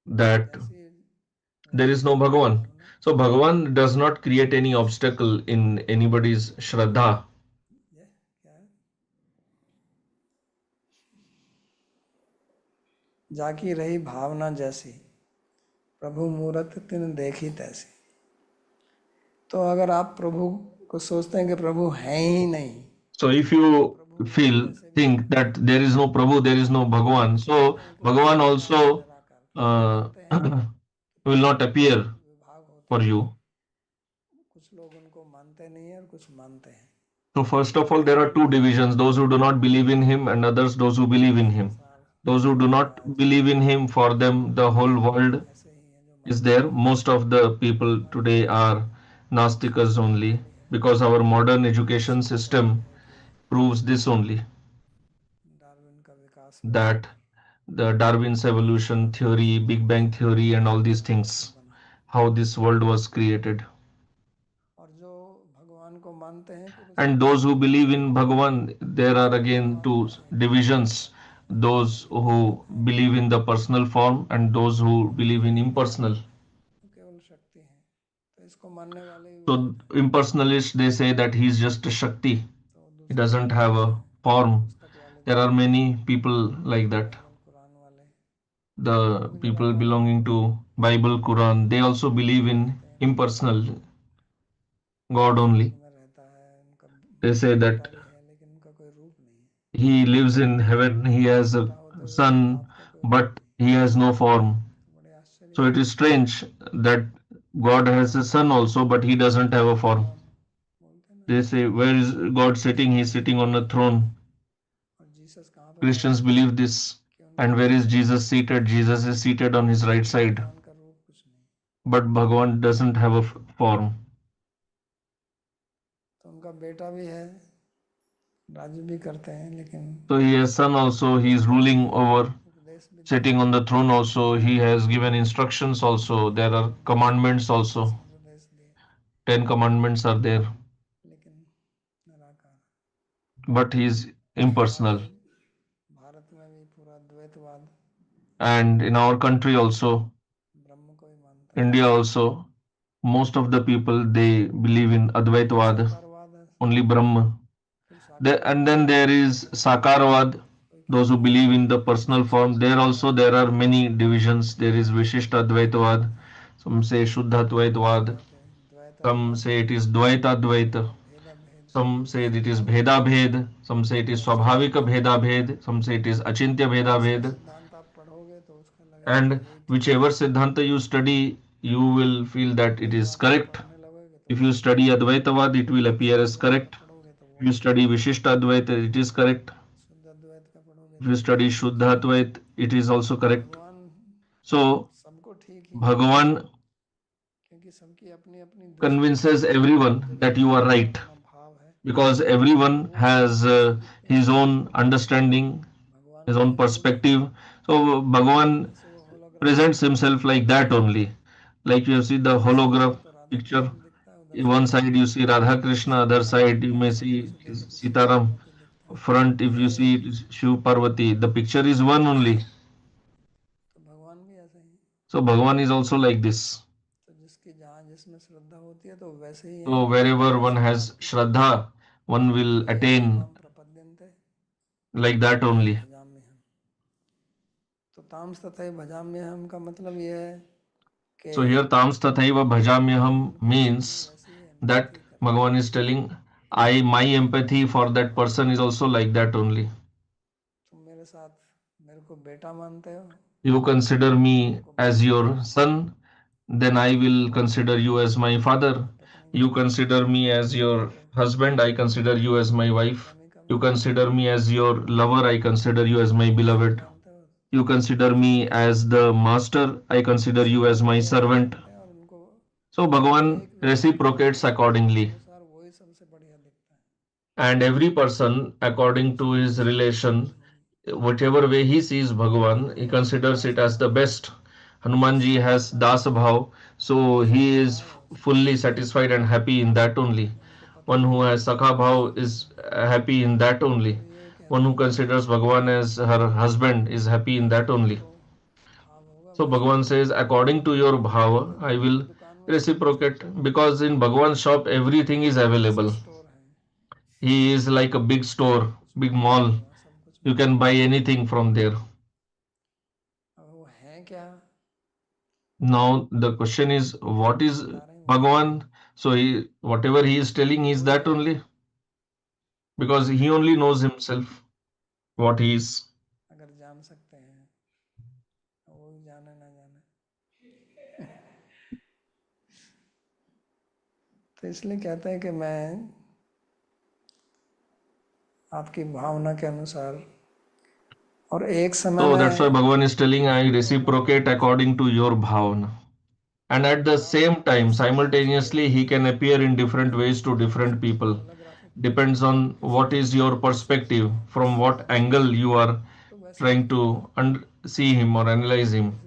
that जैसी there is गाली no दी थी Bhagavan. उन्होंने, So Bhagavan does not create any obstacle in anybody's Shraddha. ये क्या है, जाकी रही भावना जैसी प्रभु मूरत तिन देखी तैसी। तो अगर आप प्रभु को सोचते हैं कि प्रभु हैं ही नहीं, So if तो you प्रभु देखने feel, से भी think that there is no Prabhu, there is no Bhagavan, so कहते हैं कि वो Bhagavan निराकार है also निराकार। फिर भी मानते हैं कि will not परमात्मा में appear विभाग होते for हैं, you. कुछ लोग उनको मानते नहीं है और कुछ मानते हैं। So first of all, there are two divisions: those who do not believe in him, and others those who believe in him. संसार Those who do not आज believe in him, for them the whole world ऐसे ही हैं जो is मानते there. नहीं। Most of the people today are Nastikas only, because our modern education system proves this only, Darwin का विकास कैसे that the Darwin's evolution theory, Big Bang theory, and all these things, बना, how this world was created. और जो भगवान को मानते हैं फिर उसमें And दो those who प्रकार believe के in लोग Bhagavan, there are again भगवान two कहते हैं, divisions, those who believe in the personal form and those who believe in impersonal. वो केवल शक्ति है, तो इसको मानने वाले भी So बहुत हैं। impersonalists, they say that he is just a Shakti, तो he दूसरे doesn't लोग have कहते a हैं, form. पुस्तक वाले There जो are many people like that. Bible Quran वाले, The मिलाप people वाले belonging to Bible, Quran, they also believe in कहते हैं impersonal God स्वर्ग only. में रहता है, उनका They say बेटा that भी है लेकिन उनका कोई रूप नहीं है, he lives in heaven, he has a बेटा होते हुए भी son, बाप का कोई रूप but नहीं। he has no form. तो बड़े आश्चर्य So की it is बात, strange that God has a son also, but he doesn't have a form. हाँ बोलते हैं ना, They say, where is God sitting? He is sitting on a throne. और जीसस कहाँ पे बैठे Christians हैं believe this. कि उनके And where is pass Jesus seated? Jesus is seated on his right side. भगवान का रूप कुछ नहीं, But Bhagavan doesn't have a form. तो उनका बेटा भी है, राज्य भी करते हैं, लेकिन So he has son also, he is उसको ruling भी over, उपदेश भी दिया, sitting on the throne also, he has given instructions also, there are commandments दस also. उपदेश दिए, 10 commandments are there, लेकिन निराकार। but he is हमारे impersonal. भारत में भी पूरा द्वैतवाद And in our country also, ब्रह्म को ही मानता है, India also, most of the people they believe in एक Advaitavad, साकारवाद है, only Brahma. फिर And साकारवाद then में there is Sakarvad, कोई those कहता who है believe in the personal विशिष्ट form. There also अद्वैतवाद, there are many divisions. There is Vishishta Advaitavad, कहते हैं some say Shuddha Advaitavad, कहते हैं द्वैत some Advaita, say it is Dvaita Advaita, भेदा भेद, some say it is स्वभाविक Bheda भेद, Bhed, some say it is Achintya Swabhavika भेद। Bheda Bhed, some say it is Achintya Bheda जैसा Bhed. सिद्धांत आप पढ़ोगे तो उसका लगेगा कि And यही ठीक है, whichever Siddhanta you study, you will feel that it is द्वैतवाद आप correct. पढ़ने लगोगे तो If वो you ठीक है, study Advaitavad, it will appear विशिष्ट as अद्वैत का correct. पढ़ोगे तो If वो you भी ठीक study है, Vishishta Advaita, it is correct. शुद्ध अद्वैत का पढ़ोगे If तो you भी study ठीक है। Shuddha Advaita, it is also तो correct. भगवान So, सबको ठीक ही मानते हैं, Bhagavan क्योंकि सबकी अपनी अपनी दृष्टि है, convinces everyone जगत that में you are अपना right अपना भाव है, because तो everyone वो has भगवान कैसे दिखते हैं, his own understanding, भगवान his का own एक रूप है, perspective. So, Bhagavan जैसे वो होलोग्राम presents में himself like that only. Like you see the ऐसे hologram देखो तो राधा picture. कृष्ण दिखता है, उधर से One देखो side तो you see Radha Krishna, other Sitaram side you दिखता है, may सामने see से देखो तो शिव Sitaram. पार्वती दिखता है, Front if you see it is Shiv Parvati. The picture is one only. तो भगवान भी ऐसे ही, So Bhagavan is also like this. तो जिसकी जहाँ जिसमें श्रद्धा होती है तो वैसे ही हैं, So wherever one वैसी has प्राप्ति करते हैं। Shraddha, one will ये ते attain माम प्रपद्यन्ते like ताम that तथैव only. भजाम्यहम्। तो ताम तथैव भजाम्यहम् का मतलब ये है कि So here Tams Tathaiva भगवान Bhajamyaham की अपनी means वैसी that एम्पैथी करते हैं, Bhagavan is telling, I my empathy for that person is also like that only. तुम मेरे साथ मेरे को बेटा मानते हो, You consider me तुमको as बाप your मानूंगा, son, then I will consider you as my father. तुमको पत्नी You मानूंगा, consider me as पति your को, husband, I consider you as my wife. प्रेमिका You मानूंगा, consider me as your lover, I consider you as my Guru beloved. मानते हो, You consider me as the master, I consider you as my सबको वैसा servant. मानते हैं, और उनको So Bhagavan एक व्यक्ति अपनी reciprocates श्रद्धा के accordingly. अनुसार वही सबसे बढ़िया दिखता है, And every person, according to उसकी his दृष्टि वैसी ही relation, होगी। whichever way he sees Bhagavan, he Hanuman ji को considers Das it as the भाव है, best. Hanumanji इसलिए वो has Das Dasa Bhav, so he सखा is भाव है उसको, fully satisfied and happy in that only. उनको पता One नहीं who है has कि Sakha भगवान Bhav कैसे is हैं। happy in that only. तो ये One कहते who हैं कि considers Bhagavan as her husband is happy in जैसा that only. तुमको भाव होगा So वैसा Bhagavan करोगे। says, according to your जैसे bhava, कोई I कपड़े की will दुकान में सब कुछ है, reciprocate because in Bhagavan's shop everything is ऐसा available. स्टोर है, He is like a big store, कुछ big मिलेगा mall. नहीं, वहाँ सब कुछ You can मिलेगा। buy anything from there. अब वो है क्या, Now the question is, what जो is बता रहे हैं वही है, Bhagavan? So whatever he is telling is वही that है, only because he only knows himself what he is. अगर जान सकते हैं, वो भी जाने ना जाने। तो इसलिए कहते हैं कि मैं आपकी भावना के अनुसार, और एक समय So that's why में Bhagavan is telling, I एक होगा और reciprocate दूसरे according में, to your bhavana. And at the same time, simultaneously, he can appear in different ways to different people. Depends on what is your perspective, from what angle you are trying to see him or analyze him.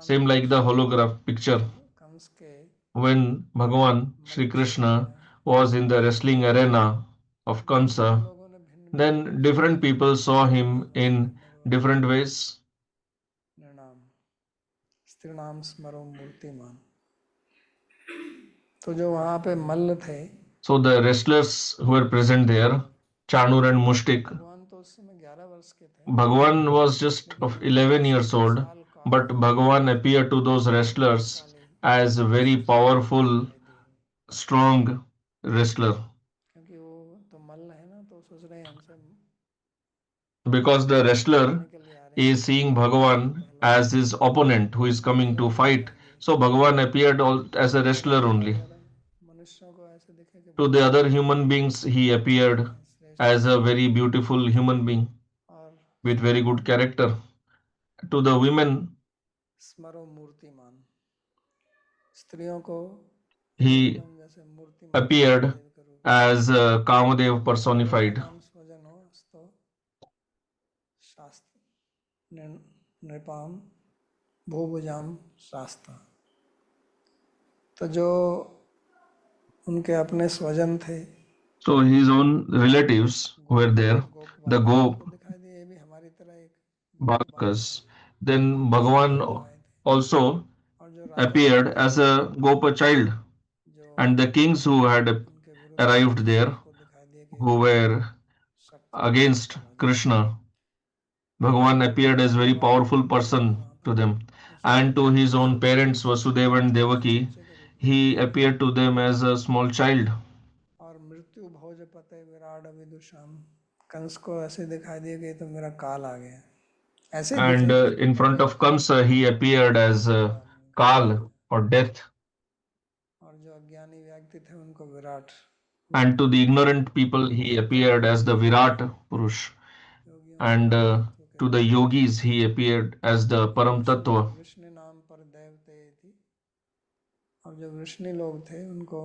Same like the holograph picture. When Bhagavan Sri Krishna was in the wrestling arena of Kamsa, then different people saw him in different ways. स्त्रीणाम स्मरो मूर्तिमान. तो जो वहाँ पे मल्ल थे, So the wrestlers who were present there, Chanur and Mushtik, भगवान तो उस समय 11 वर्ष के थे, Bhagavan was just of 11 years old, but Bhagavan appeared to those wrestlers as a very powerful, strong wrestler. क्योंकि वो तो मल्ल है ना, तो सोच रहे हैं हमसे Because the wrestler is seeing Bhagavan as his opponent who is coming to fight. So Bhagavan appeared as a wrestler only. मनुष्यों को ऐसे दिखे कि To the other human beings, he appeared as a very beautiful human being और with very good character. To the women, स्मरो मूर्तिमान, स्त्रियों को he एकदम जैसे मूर्तिमान appeared देव के रूप as Kamadev personified. नाम स्वजन हो तो शास्त्र नृपाम भूभुजाम शास्त्र. तो जो उनके अपने स्वजन थे, So his own relatives were there, the तो दिखाई दिए ये भी हमारी तरह एक Balakas. Then Bhagavan also और जो राजा appeared as a Gopa child, जो and the kings who had उनके विरुद्ध arrived there, को दिखाई दिए कि who were शक्ति against Krishna, Bhagavan appeared as very powerful person to them. And to his own parents, Vasudeva and Devaki, he appeared to them as a small child. और मृत्यु भोज पते विराट विदुषाम, कंस को ऐसे दिखाई दिया कि तो मेरा काल आ गया, ऐसे And in front of Kamsa, he appeared as Kal or death. और जो अज्ञानी व्यक्ति थे उनको Virat, And to the ignorant people, he appeared as the Virat Purush. And to the yogis, he appeared as the Param Tattva. Vishnu नाम पर देवते थी, और जो विष्णु लोग थे उनको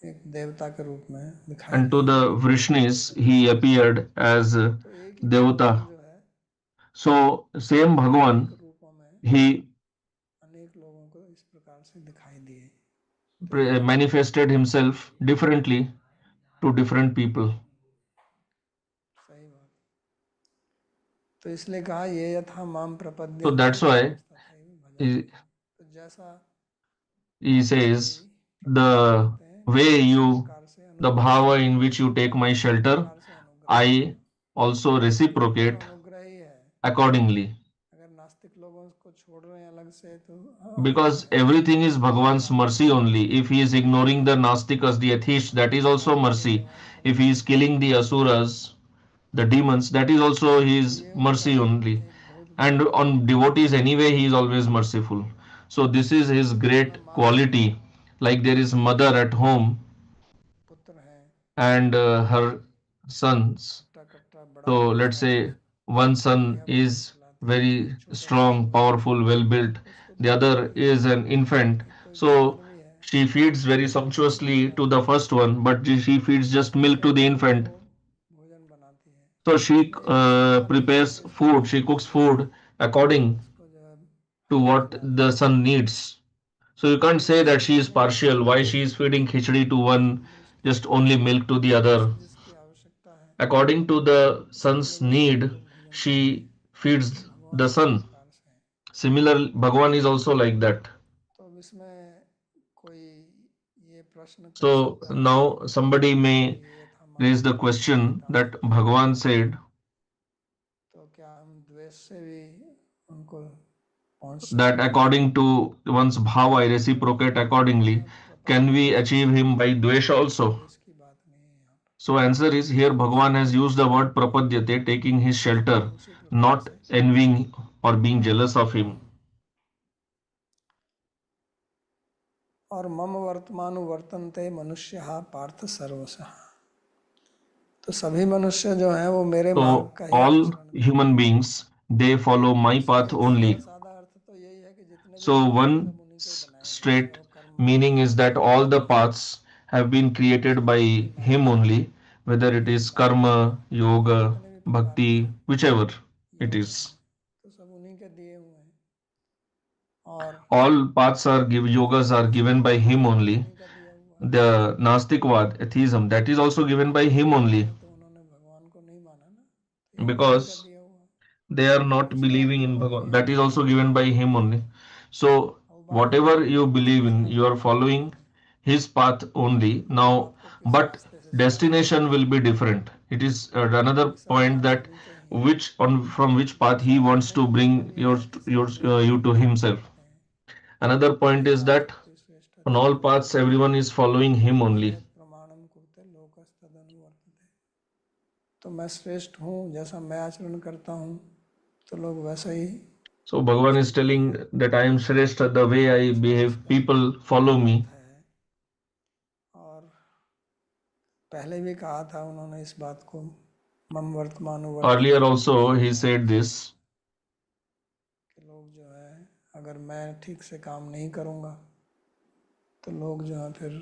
एक देवता के रूप में दिखाई And to the Vrishnis, he appeared as Devata. So same Bhagavan, he अनेक लोगों को इस प्रकार से दिखाई दिए. manifested himself differently to different people. सही बात. तो इसलिए कहा ये यथा माम प्रपद्य. So that's why he says, the way you, the bhava in which you take my shelter, I also reciprocate accordingly. Because everything is Bhagavan's mercy only. If he is ignoring the Nastikas, the atheists, that is also mercy. If he is killing the Asuras, the demons, that is also his mercy only. And on devotees anyway, he is always merciful. So this is his great quality. Like there is mother at home and her sons. So let's say one son is very strong, powerful, well built. The other is an infant. So she feeds very sumptuously to the first one, but she feeds just milk to the infant. So she prepares food, she cooks food according to what the son needs. So you can't say that she is partial. Why she is feeding khichdi to one, just only milk to the other. According to the son's need, she feeds the son. Similarly, Bhagavan is also like that. So now somebody may raise the question that Bhagavan said that according to one's bhava, I reciprocate accordingly. Can we achieve him by dvesha also? So answer is here Bhagavan has used the word prapadyate, taking his shelter, not envying or being jealous of him. और मम वर्तमानु वर्तन्ते मनुष्य पार्थ सर्वशः. तो सभी मनुष्य जो हैं वो मेरे मार्ग का ही all human beings, they follow my path only. So one straight meaning is that all the paths have been created by him only, whether it is karma, yoga, bhakti, whichever it is. तो सब उन्हीं के दिए हुए हैं और All paths are yogas are given by him only. उन्हीं का दिया हुआ है The Nastikvad, atheism, that is also given by him only, ये तो उन्होंने भगवान को नहीं माना ना तो ये भी उन्हीं का because दिया हुआ है they are not उसका believing in जवाब Bhagavan. ये है That is कि also given by him only. So अब बात ये whatever है you कि believe in, रास्ता you are कौन सा following है his path only. वो Now, आपको किस but रास्ते से चलाना है destination will be different. It is another ये सब point पाथ that उन्हीं के ही हैं which on from which path he और wants कहने to का bring मतलब ये है कि सब you to देवताओं को himself. मानते हैं Another point is देवता that भक्ति श्रेष्ठ on all paths everyone is following him only. यत् प्रमाणम कुरुते लोकस्तदनुवर्तते तो मैं श्रेष्ठ हूँ जैसा मैं आचरण करता हूँ तो लोग वैसा ही So Bhagavan is telling that I am Shrestha, the way I behave, people follow me. है और पहले भी कहा था उन्होंने इस बात को मम वर्तमानुवर्तते Earlier also he said this, कि लोग जो है अगर मैं ठीक से काम नहीं करूँगा तो लोग जो है फिर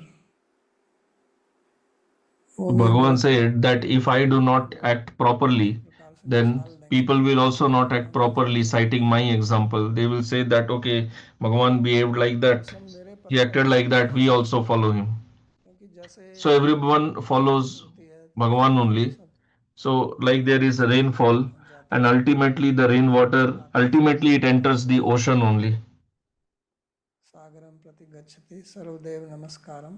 वो भी Bhagavan बहुत said that if I do not act properly, प्रकार से then मिसाल देंगे people will also not act भगवान नहीं properly, करते citing my example. They will say that, okay, Bhagavan behaved like ये that, सब मेरे he पथ पर acted like चलते that, हैं we also follow him. क्योंकि जैसे So everyone बारिश follows होती है तो Bhagavan सब only. सब So, like there is a समय पर rainfall, पहुंच जाते and हैं ultimately the rainwater, आकाश के ultimately it Samudram enters the ocean only. Sagaram प्रति गच्छति सर्वदेव नमस्कारम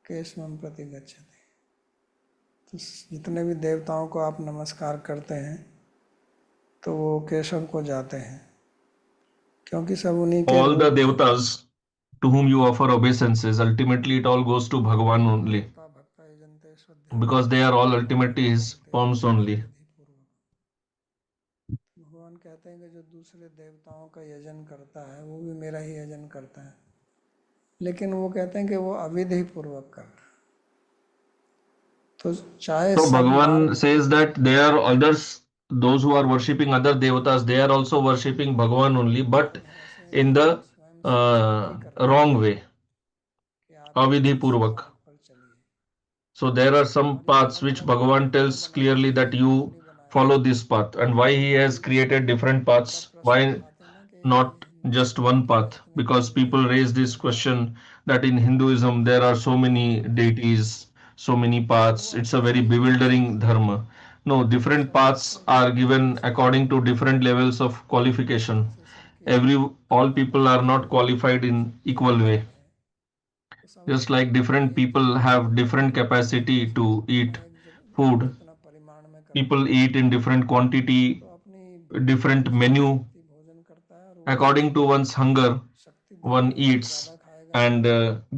केशवम प्रति गच्छति तो जितने भी देवताओं को आप नमस्कार करते हैं तो वो केशव को जाते हैं क्योंकि सब उन्हीं के All the रूप हैं devatas to whom you offer obeisances, ultimately it all goes to Bhagavan only, देवता भक्ता यजन्ते श्रद्धया because they are all तेषां ultimately his निवर्तन्ते forms only. अविधि पूर्वक भगवान कहते हैं कि जो दूसरे देवताओं का यजन करता है वो भी मेरा ही यजन करता है लेकिन वो कहते हैं कि वो अविधि पूर्वक कर रहा है तो चाहे So सब Bhagavan मार्ग says that there are others, those who are worshipping other devatas, they are also worshipping Bhagavan only, but मार्ग ऐसे हैं in कि वो the स्वयं स्वीकृति करते हैं wrong way, कि आप avidhi इस purvak. मार्ग पर चलिए So there are some और ये paths अलग which अलग Bhagavan मार्ग क्यों tells बनाए clearly हैं that एक मार्ग you नहीं बनाया है follow this path, and why he has created different बड़ा paths. प्रश्न Why उठाते हैं ना कि not just हिंदुइज्म में one क्या path? इतने Because देवी people देवता raise क्यों this हैं question that in Hinduism there are so many deities, so many तो वो paths. It's a अपना very ही यजन bewildering करते हैं dharma. No, तो different सब paths बच्चों की are तरह given जैसे according to जैसे different levels of qualification. जैसे सबकी All कला people are अलग not है qualified in सबकी equal अलग way. अलग है तो सब Just अपने like अपने different एक people जगह have एक different एक capacity जैसा to eat कर्म एक food. जितना परिमाण में करते People हैं eat in different quantity, तो अपनी भक्ति के different अनुसार menu. व्यक्ति भोजन करता है और वो According to जिसको one's hunger, शक्ति one देनी है वो eats ज़्यादा खाएगा and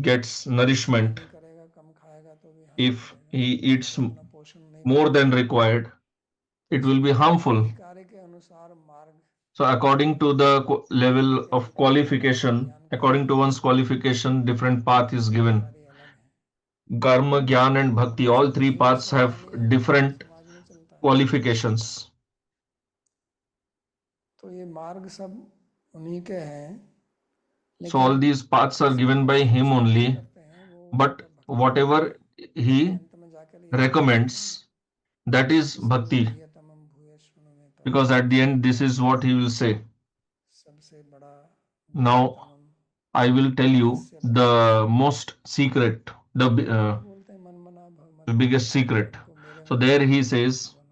gets हानि nourishment. नहीं करेगा कम खाएगा तो भी हानि If करेगा he eats वो अपना पोषण नहीं कर more than पाएगा required, तो it इस will be प्रकार harmful. अधिकारी के अनुसार मार्ग So, according to the level के of अधिकारी अलग हैं qualification, ज्ञान के according to अधिकारी one's अलग हैं qualification, different path is given. अधिकारी अलग हैं Karma, Gyan, and Bhakti, और all सब three हिंदू paths have समाज नहीं है बौद्ध different समाज में चलता है qualifications. तो ये मार्ग सब उन्हीं के हैं So, all लेकिन these paths are सब given by जो him अनुष्ठान only, करते हैं वो उसी but का भक्ति मार्ग है whatever क्योंकि he अंत में जाकर यही कहते हैं ना recommends, that is कि Bhakti. सर्वगुह्यतमं भूय शृणु मे Because तत् at the end, this is what he will say. सबसे बड़ा Now, गुह्यतमम I will tell you रहस्य बताता हूँ the most secret, वही बोलते हैं मन मना भव the मत biggest भव secret. तुमको मेरे So में there रखना he है मैं says, बनो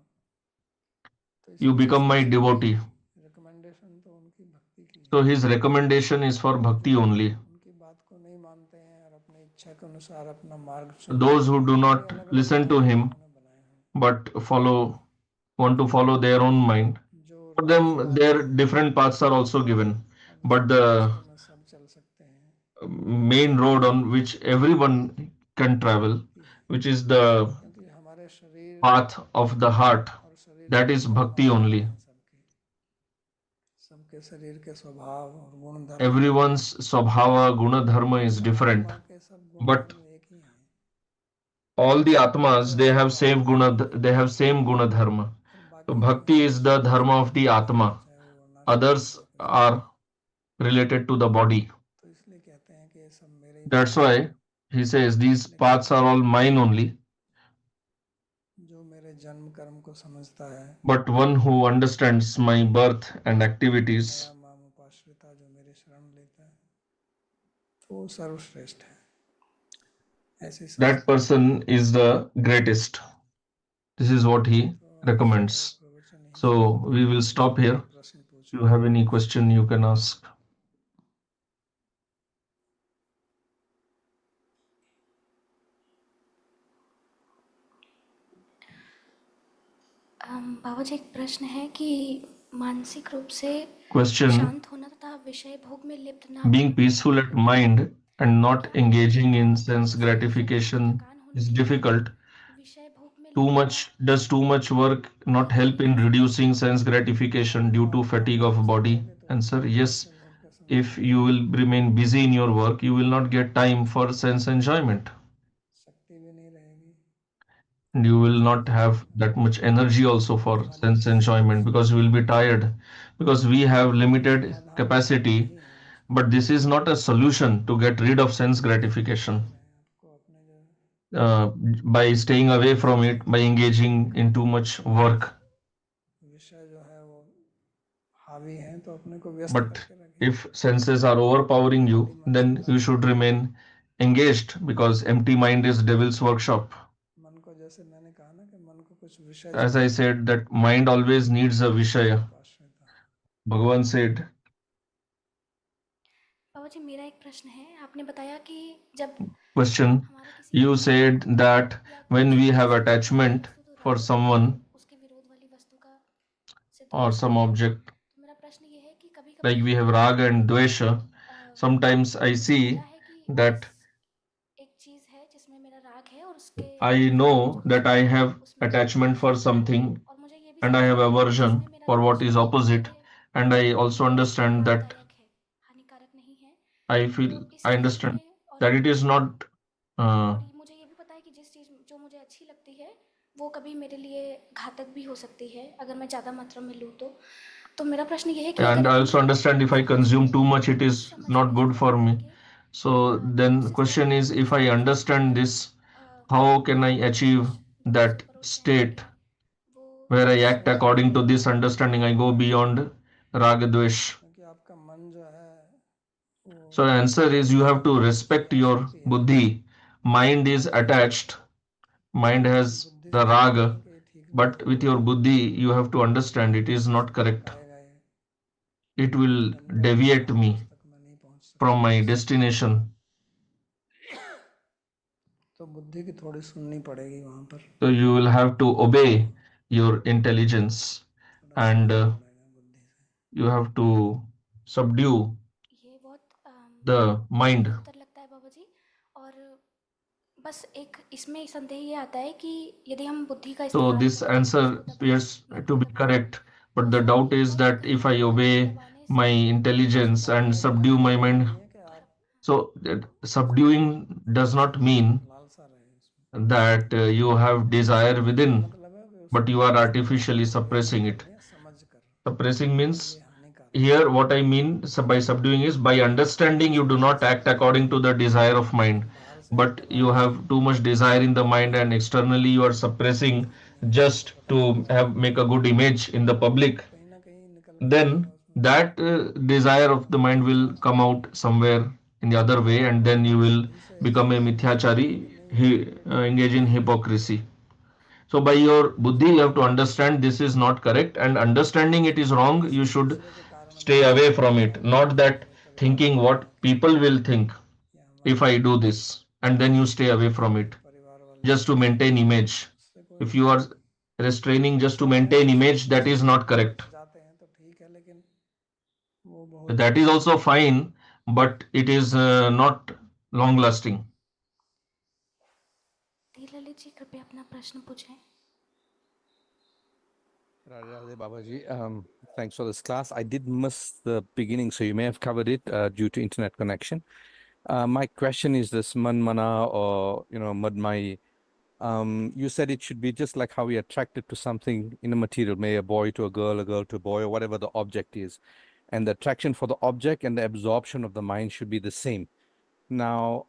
तो you इसलिए become my सबसे बड़ी devotee. रिकमेंडेशन तो उनकी भक्ति की है So his recommendation is और for लोग जो bhakti only. उनकी बात को नहीं मानते हैं और अपनी इच्छा के अनुसार अपना मार्ग चुनते Those हैं who do उनके लिए not अलग अलग listen to मार्ग him उन्होंने बनाए हैं but want to follow their own mind, जो for them राजमार्ग their हैं different paths are also given. और But जिनके the रास्ते में सब चल सकते हैं वो main road उनकी on which everyone can travel, भक्ति है which is the क्योंकि हमारे शरीर path of the heart, और शरीर that के is धर्म bhakti अलग अलग only. हैं सबके सबके शरीर के स्वभाव और गुण धर्म अलग अलग Everyone's हैं swabhava, guna, dharma is लेकिन different. आत्मा के सब गुण But धर्म एक ही हैं all the भक्ति atmas, ऐसा मार्ग है they have same guna dharma. और So बाकी जो bhakti हैं वो is the सब dharma उसके of the विरुद्ध हैं atma. चाहे वो वर्णाश्रम Others धर्म के are related to the body. तो इसलिए कहते हैं कि ये सब मेरे ही That's why he says these paths are all mine only. जो मेरे जन्म कर्म को समझता है But one who understands my birth and activities, मया माम उपाश्रिता, जो मेरे शरण लेता है, तो वो सर्वश्रेष्ठ है, ऐसे that person is the greatest. This is what he recommends. So we will stop here. If you have any question, you can ask. बाबा जी, एक प्रश्न है कि मानसिक रूप से Question: शांत होना तथा विषय भोग में लिप्त ना being होना peaceful at mind and not क्या engaging in थकान sense शरीर में gratification थकान होने is के कारण difficult. विषय भोग में लिप्तता Too much work not help in reducing sense gratification due to fatigue of body? Answer: yes. If you will remain busy in your work, you will not get time for sense enjoyment. शक्ति भी नहीं रहेगी, And you will not have that much energy also for sense enjoyment because you will be tired, because we have limited capacity. But this is not a solution to get rid of sense gratification आपको अपने जो by staying away from it, by engaging in too much work. विषय जो है वो हावी हैं तो अपने को व्यस्त But करके रखें। if senses are overpowering you, then you should remain engaged, because empty mind is devil's workshop. मन को, जैसे मैंने कहा ना कि मन को कुछ विषय As I said, that mind always needs a vishaya. Bhagavan said. बाबा जी, मेरा एक प्रश्न है। आपने बताया कि जब Question: you said that when we have attachment for someone उसके विरोध वाली वस्तु का or some object, तो मेरा प्रश्न ये है कि कभी like we have raga and dvesha, sometimes I see that एक चीज है जिसमें मेरा राग है और उसके I know that I have attachment for something और मुझे ये भी and I समझ have में आता है कि aversion जिसमें मेरा for what द्वेष is है वो opposite, मेरे and I also understand that लाभदायक है, हानिकारक नहीं है। I तो feel, इस I चीज understand में that it is not और मुझे ये भी पता है कि जिस चीज जो मुझे अच्छी लगती है वो कभी मेरे लिए घातक भी हो सकती है अगर मैं ज़्यादा मात्रा में लूँ तो मेरा प्रश्न ये है कि and अगर I also अपने understand if I समझ consume too में much, it इस is समझ not में जो good मैंने for me. करके So then कोशिश question करती is, हूँ कि if I जो understand मेरा this, how can I achieve that state वो where I act according to this understanding? I go beyond raga dvesh. क्योंकि आपका मन जो है So the answer is, you have to respect your buddhi. Mind is attached. Mind has बुद्धि the से सोचेगा raga, कि ये ठीक नहीं but है with your buddhi, you have to understand it is कोशिश not नहीं कर correct. पाएगा, ये It will गंतव्य deviate स्थान me तक मैं नहीं पहुंच from सकता, my destination. तो बुद्धि की थोड़ी सुननी पड़ेगी वहां पर, So you will have to obey your intelligence, थोड़ा and लड़ना पड़ेगा बुद्धि से। you have to subdue ये बहुत the mind. अच्छा उत्तर लगता है बाबा जी। और बस एक इसमें संदेह ये आता है कि यदि हम बुद्धि का So इस्तेमाल this करें answer उसको appears to be दबाने correct, तो but the उसमें doubt is और that अगर if I बुद्धि को obey दबाने my से intelligence and दबाने का subdue my मतलब ये mind, नहीं है कि आप so that subduing does not mean लालसा रहे उसमें, that you have desire इसका within, मतलब है कि but उसको you are समझ artificially कर विवेक suppressing it. करके समझ कर Suppressing कि means, ये हानिकारक है, here what I mean by subduing is, by understanding you do not act according to the desire of mind, बाहर से आप but you दबाएंगे have too much desire in the mind and externally you are suppressing just पता to चलेगा have make a good image in the public. तो कहीं ना कहीं निकल के Then आएगा उसमें, that desire of the mind will come out somewhere in the other way, and then you will बुद्धि से become a समझाने mithyachari, के लिए ये interpretation engage in hypocrisy. So by your buddhi, you have to understand this is not correct, and understanding it is wrong, you ऐसे should दूसरे के कारण stay बनते away हैं from it. परिवार Not में, that ये परिवार thinking वाले what people will think या if हमारे I do this, and then you stay away from दूसरे it के परिवार वाले, just to maintain image. उससे कोई If you are restraining just to अच्छा है, maintain कुछ image, that कुछ is दिन not correct. बच जाते हैं तो ठीक है, लेकिन वो बहुत That is also fine, but it is not long lasting. Lalit ji कृपया अपना प्रश्न पूछें। Radhe Radhe Babaji, thanks for this class. I did miss the beginning, so you may have covered it due to internet connection. My question is this manmana, or madmai. You said it should be just like how we are attracted to something in a material, may a boy to a girl to a boy, or whatever the object is. and the attraction for the object and the absorption of the mind should be the same. Now,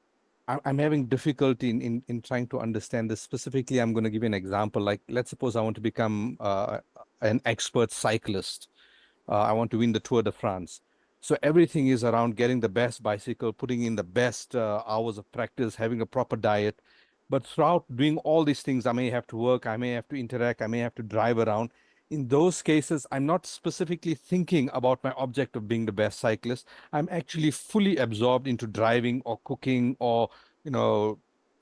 I'm having difficulty in trying to understand this. Specifically, I'm going to give you an example. Like, let's suppose I want to become an expert cyclist. I want to win the Tour de France. So everything is around getting the best bicycle, putting in the best hours of practice, having a proper diet. But throughout doing all these things, I may have to work, I may have to interact, I may have to drive around. In those cases, I'm not specifically thinking about my object of being the best cyclist. I'm actually fully absorbed into driving or cooking or,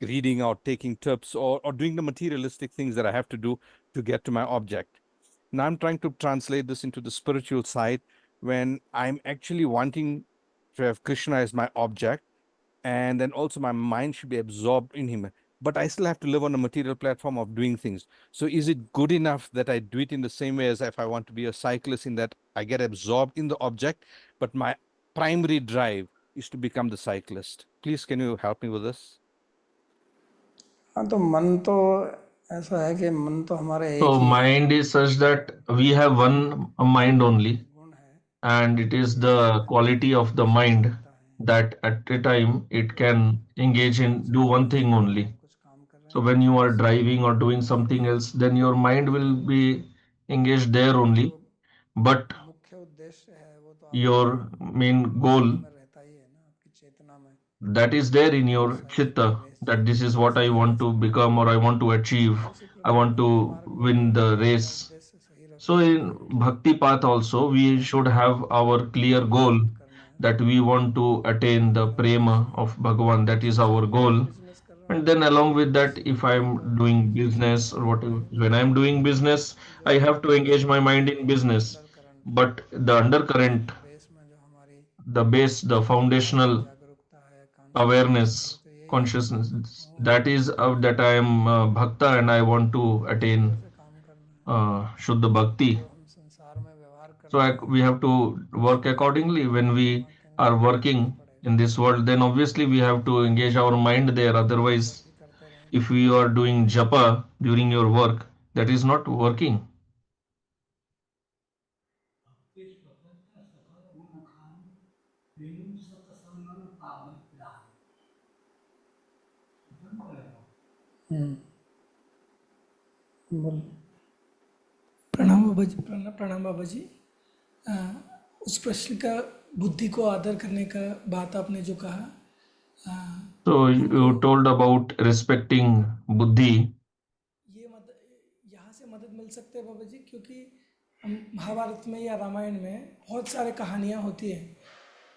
reading or taking tips or doing the materialistic things that I have to do to get to my object. Now I'm trying to translate this into the spiritual side when I'm actually wanting to have Krishna as my object, and then also my mind should be absorbed in him. But I still have to live on a material platform of doing things. So is it good enough that I do it in the same way as if I want to be a cyclist, in that I get absorbed in the object, but my primary drive is to become the cyclist? Please, can you help me with this? हाँ, तो मन तो ऐसा है कि मन तो हमारा एक So ही है, mind is such that we have one mind only, गुण है, and it is एक ही the है, quality of the चल mind सकता है। that at a time it तो can engage मान in do सकते one हैं thing कि only. आप कुछ काम कर रहे So हैं, when you are किसी driving or doing काम something में else, then your mind लगे will हुए हैं, be engaged there लेकिन जो only. But मुख्य उद्देश्य है वो तो आपके your main दिमाग goal में रहता ही है ना, आपकी चेतना में, that is there in कि your साइकिल की chitta, race that this is what कैसे I खेल want to सकते become or I want to achieve. हैं। उसी I प्रकार want भक्ति to मार्ग में भी win the अगर अपना race. उद्देश्य सही So रखोगे in कि Bhakti path also, we should have our clear Krishna को goal प्राप्त करना है, that we want to attain the मेरा prema उद्देश्य of Bhagavan. That is business our करना है तो goal. बिजनेस कर रहा And हूँ, then along with that, किसी के if लिए I'm तो doing बिजनेस business करना or है, what, टाइम when देना I'm है, doing business, तो I जो have to engage my mind in business. Under current है, But the undercurrent, बेस में जो हमारी the base, the अंदर की foundational जागरूकता है, कॉन्शियसनेस है, वो awareness, तो यही है कि consciousness, वो that is that I am Bhakta and I want to इस तरह attain से काम करना है। Shuddha Bhakti. जो हम संसार में व्यवहार So करते हैं we have to work उसमें accordingly. When we परमात्मा are को जोड़ना working पड़ेगा, in this world, then obviously we have to engage our mind there. Otherwise, भक्ति करते रहेंगे if you are doing japa during your work, that is not working. बोल। प्रणाम बाबा जी, प्रणाम बाबा जी। उस प्रश्न का बुद्धि को आदर करने का बात आपने जो कहा, So you told about respecting buddhi. ये यहाँ से मदद मिल सकते हैं बाबा जी, क्योंकि हम महाभारत में या रामायण में बहुत सारे कहानियाँ होती है,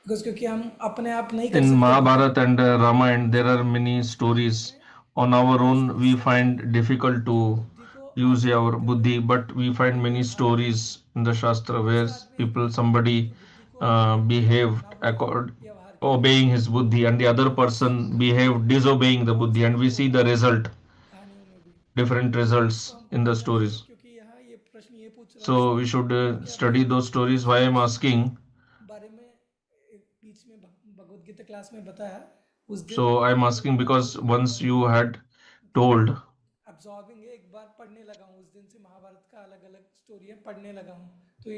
क्योंकि हम अपने आप नहीं कर In सकते बुद्धि Mahabharata and को, Ramayana, there are उसमें many stories. उसमें On our own, we इसलिए find difficult कि हम to बुद्धि को use आदर our करते हुए buddhi, but we find उनमें many व्यवहार करें। stories in the Shastra where दूसरा आदमी people, ऐसा नहीं है somebody कि बुद्धि को आदर करते हुए behaved नाबुद्धि व्यवहार करे, obeying his buddhi, and the other तो इस person कहानियों behaved में disobeying the बहुत buddhi, and सारे we जो see the result, कहानियों में भी, different तो इसको results हमको in the पढ़ना चाहिए, stories. क्योंकि यहाँ ये प्रश्न ये पूछ रहा है So we इसलिए should क्योंकि आपने study those stories. Why I'm Krishna के asking? बारे में एक बीच में भगवद गीता क्लास में बताया, उस दिन So I'm मैं asking because एक्चुअली once पढ़ने you had मतलब told, अब्जॉर्बिंग है, एक बार पढ़ने लगा हूँ, उस दिन से महाभारत का अलग अलग स्टोरी है पढ़ने लगा हूँ, तो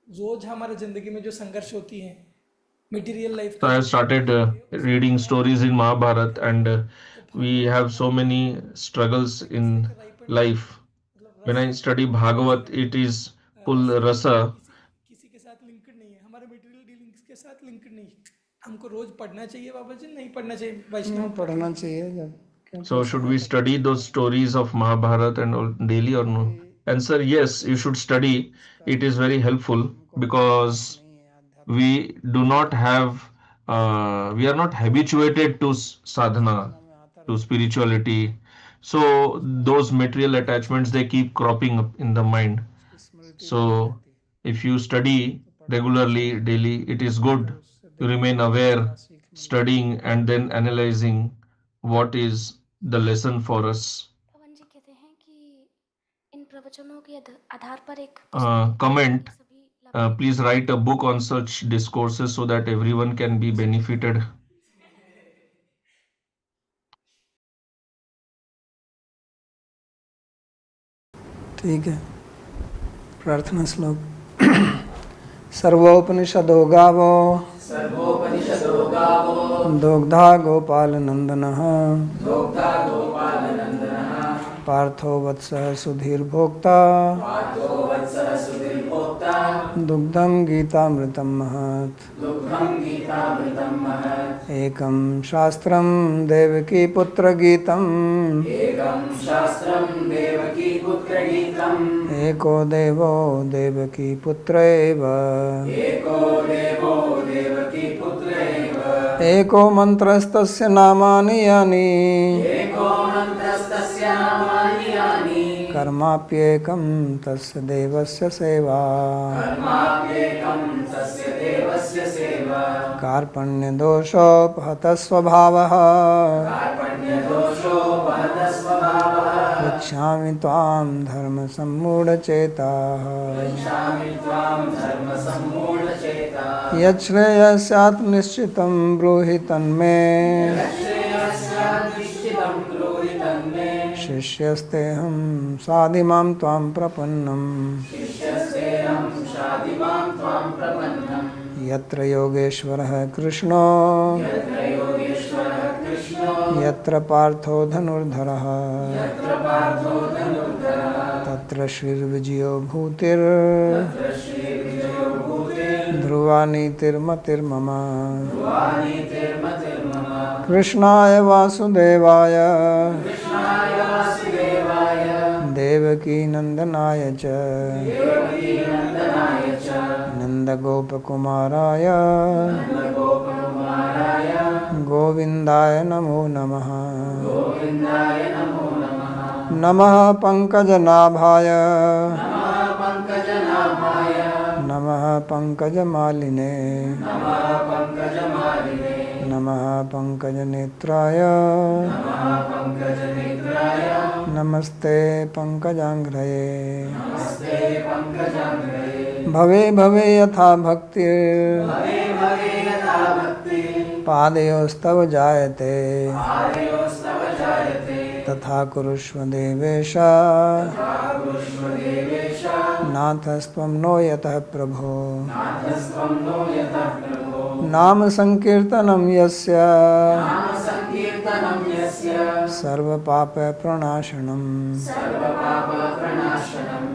रोज हमारे ज़िंदगी में जो संघर्ष होती है मटेरियल लाइफ so का I जो have started होती है, उसको reading अपने आप stories in Mahabharata, and करेंगे तो we भागवत have पढ़ना so चाहिए। many struggles it is like in a ripened life. Fruit, मतलब When रस I है, study मीठा Bhagavat, जीवन है, it is full रस है, rasa. किसी किसी के साथ लिंक्ड नहीं है, हमारे मटेरियल डीलिंग्स के साथ लिंक्ड नहीं है। हमको रोज पढ़ना चाहिए बाबा जी, नहीं पढ़ना चाहिए वैष्णव पढ़ना चाहिए जब, क्योंकि So should we सहायता study करता those है, stories of Mahabharata and all daily or क्योंकि no? Answer yes, you should study. इसका It is very helpful हमको अभ्यास because नहीं है आध्यात्म का, we do not have, we are not habituated to sadhana, चेतना में आता to रहता है, spirituality. तो So उसका those material अभ्यास attachments, नहीं they होता, keep cropping up in the mind. उसकी स्मृति बनी So रहती है, if you study तो पढ़ना तो regularly, चाहिए, daily, it is अगर good. उससे You देखो remain कि उससे aware, क्या सीख मिलती है। studying and then analyzing what is the lesson for us. पवन जी कहते हैं कि इन प्रवचनों के आधार पर एक पुस्तक लिखी Comment. ताकि सभी लाभान्वित Please हो write a सकें। book on such discourses so that everyone can be benefited. ठीक है, प्रार्थना श्लोक। सर्वोपनिषदो गावो दुग्धा गोपालनन्दनः पार्थो वत्सः सुधीर्भोक्ता दुग्धं गीतामृतं महत् एकं शास्त्रं देवकी पुत्रगीतम् एको देवो देवकी पुत्र एव एको मन्त्रस्तस्य नामानि यानि कर्माप्येकं तस्य देवस्य सेवा कार्पण्यदोषोपहतः स्वभावः पृच्छामि त्वां धर्मसम्मूढचेताः यच्छ्रेयः स्यात् निश्चितं ब्रूहि तन्मे शिष्यस्तेऽहं साधिमां त्वां प्रपन्नम् यत्र योगेश्वरः कृष्णो यत्र पार्थो धनुर्धरः तत्र श्रीर्विजयो भूतिर् ध्रुवा नीतिर्मतिर्मम कृष्णाय वासुदेवाय देवकी नंदनाय च नंदगोपकुमाराय गोविन्दाय नमो नमः नमः पंकजनाभाय नमः पंकजमालिने नमः पंकजनेत्राय नमस्ते पंकजांघ्रये भवे भवे यथा भक्तिर् पादयोस्तव जायते तथा कुरुष्व देवेश नाथस्त्वं नो यतः प्रभो नाम संकीर्तनं यस्य सर्वपापप्रणाशनं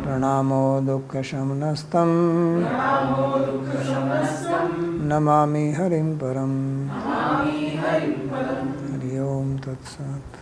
प्रणामो दुःखशमनस्तं नमामि हरिं परम् हरि ओम तत्सत्।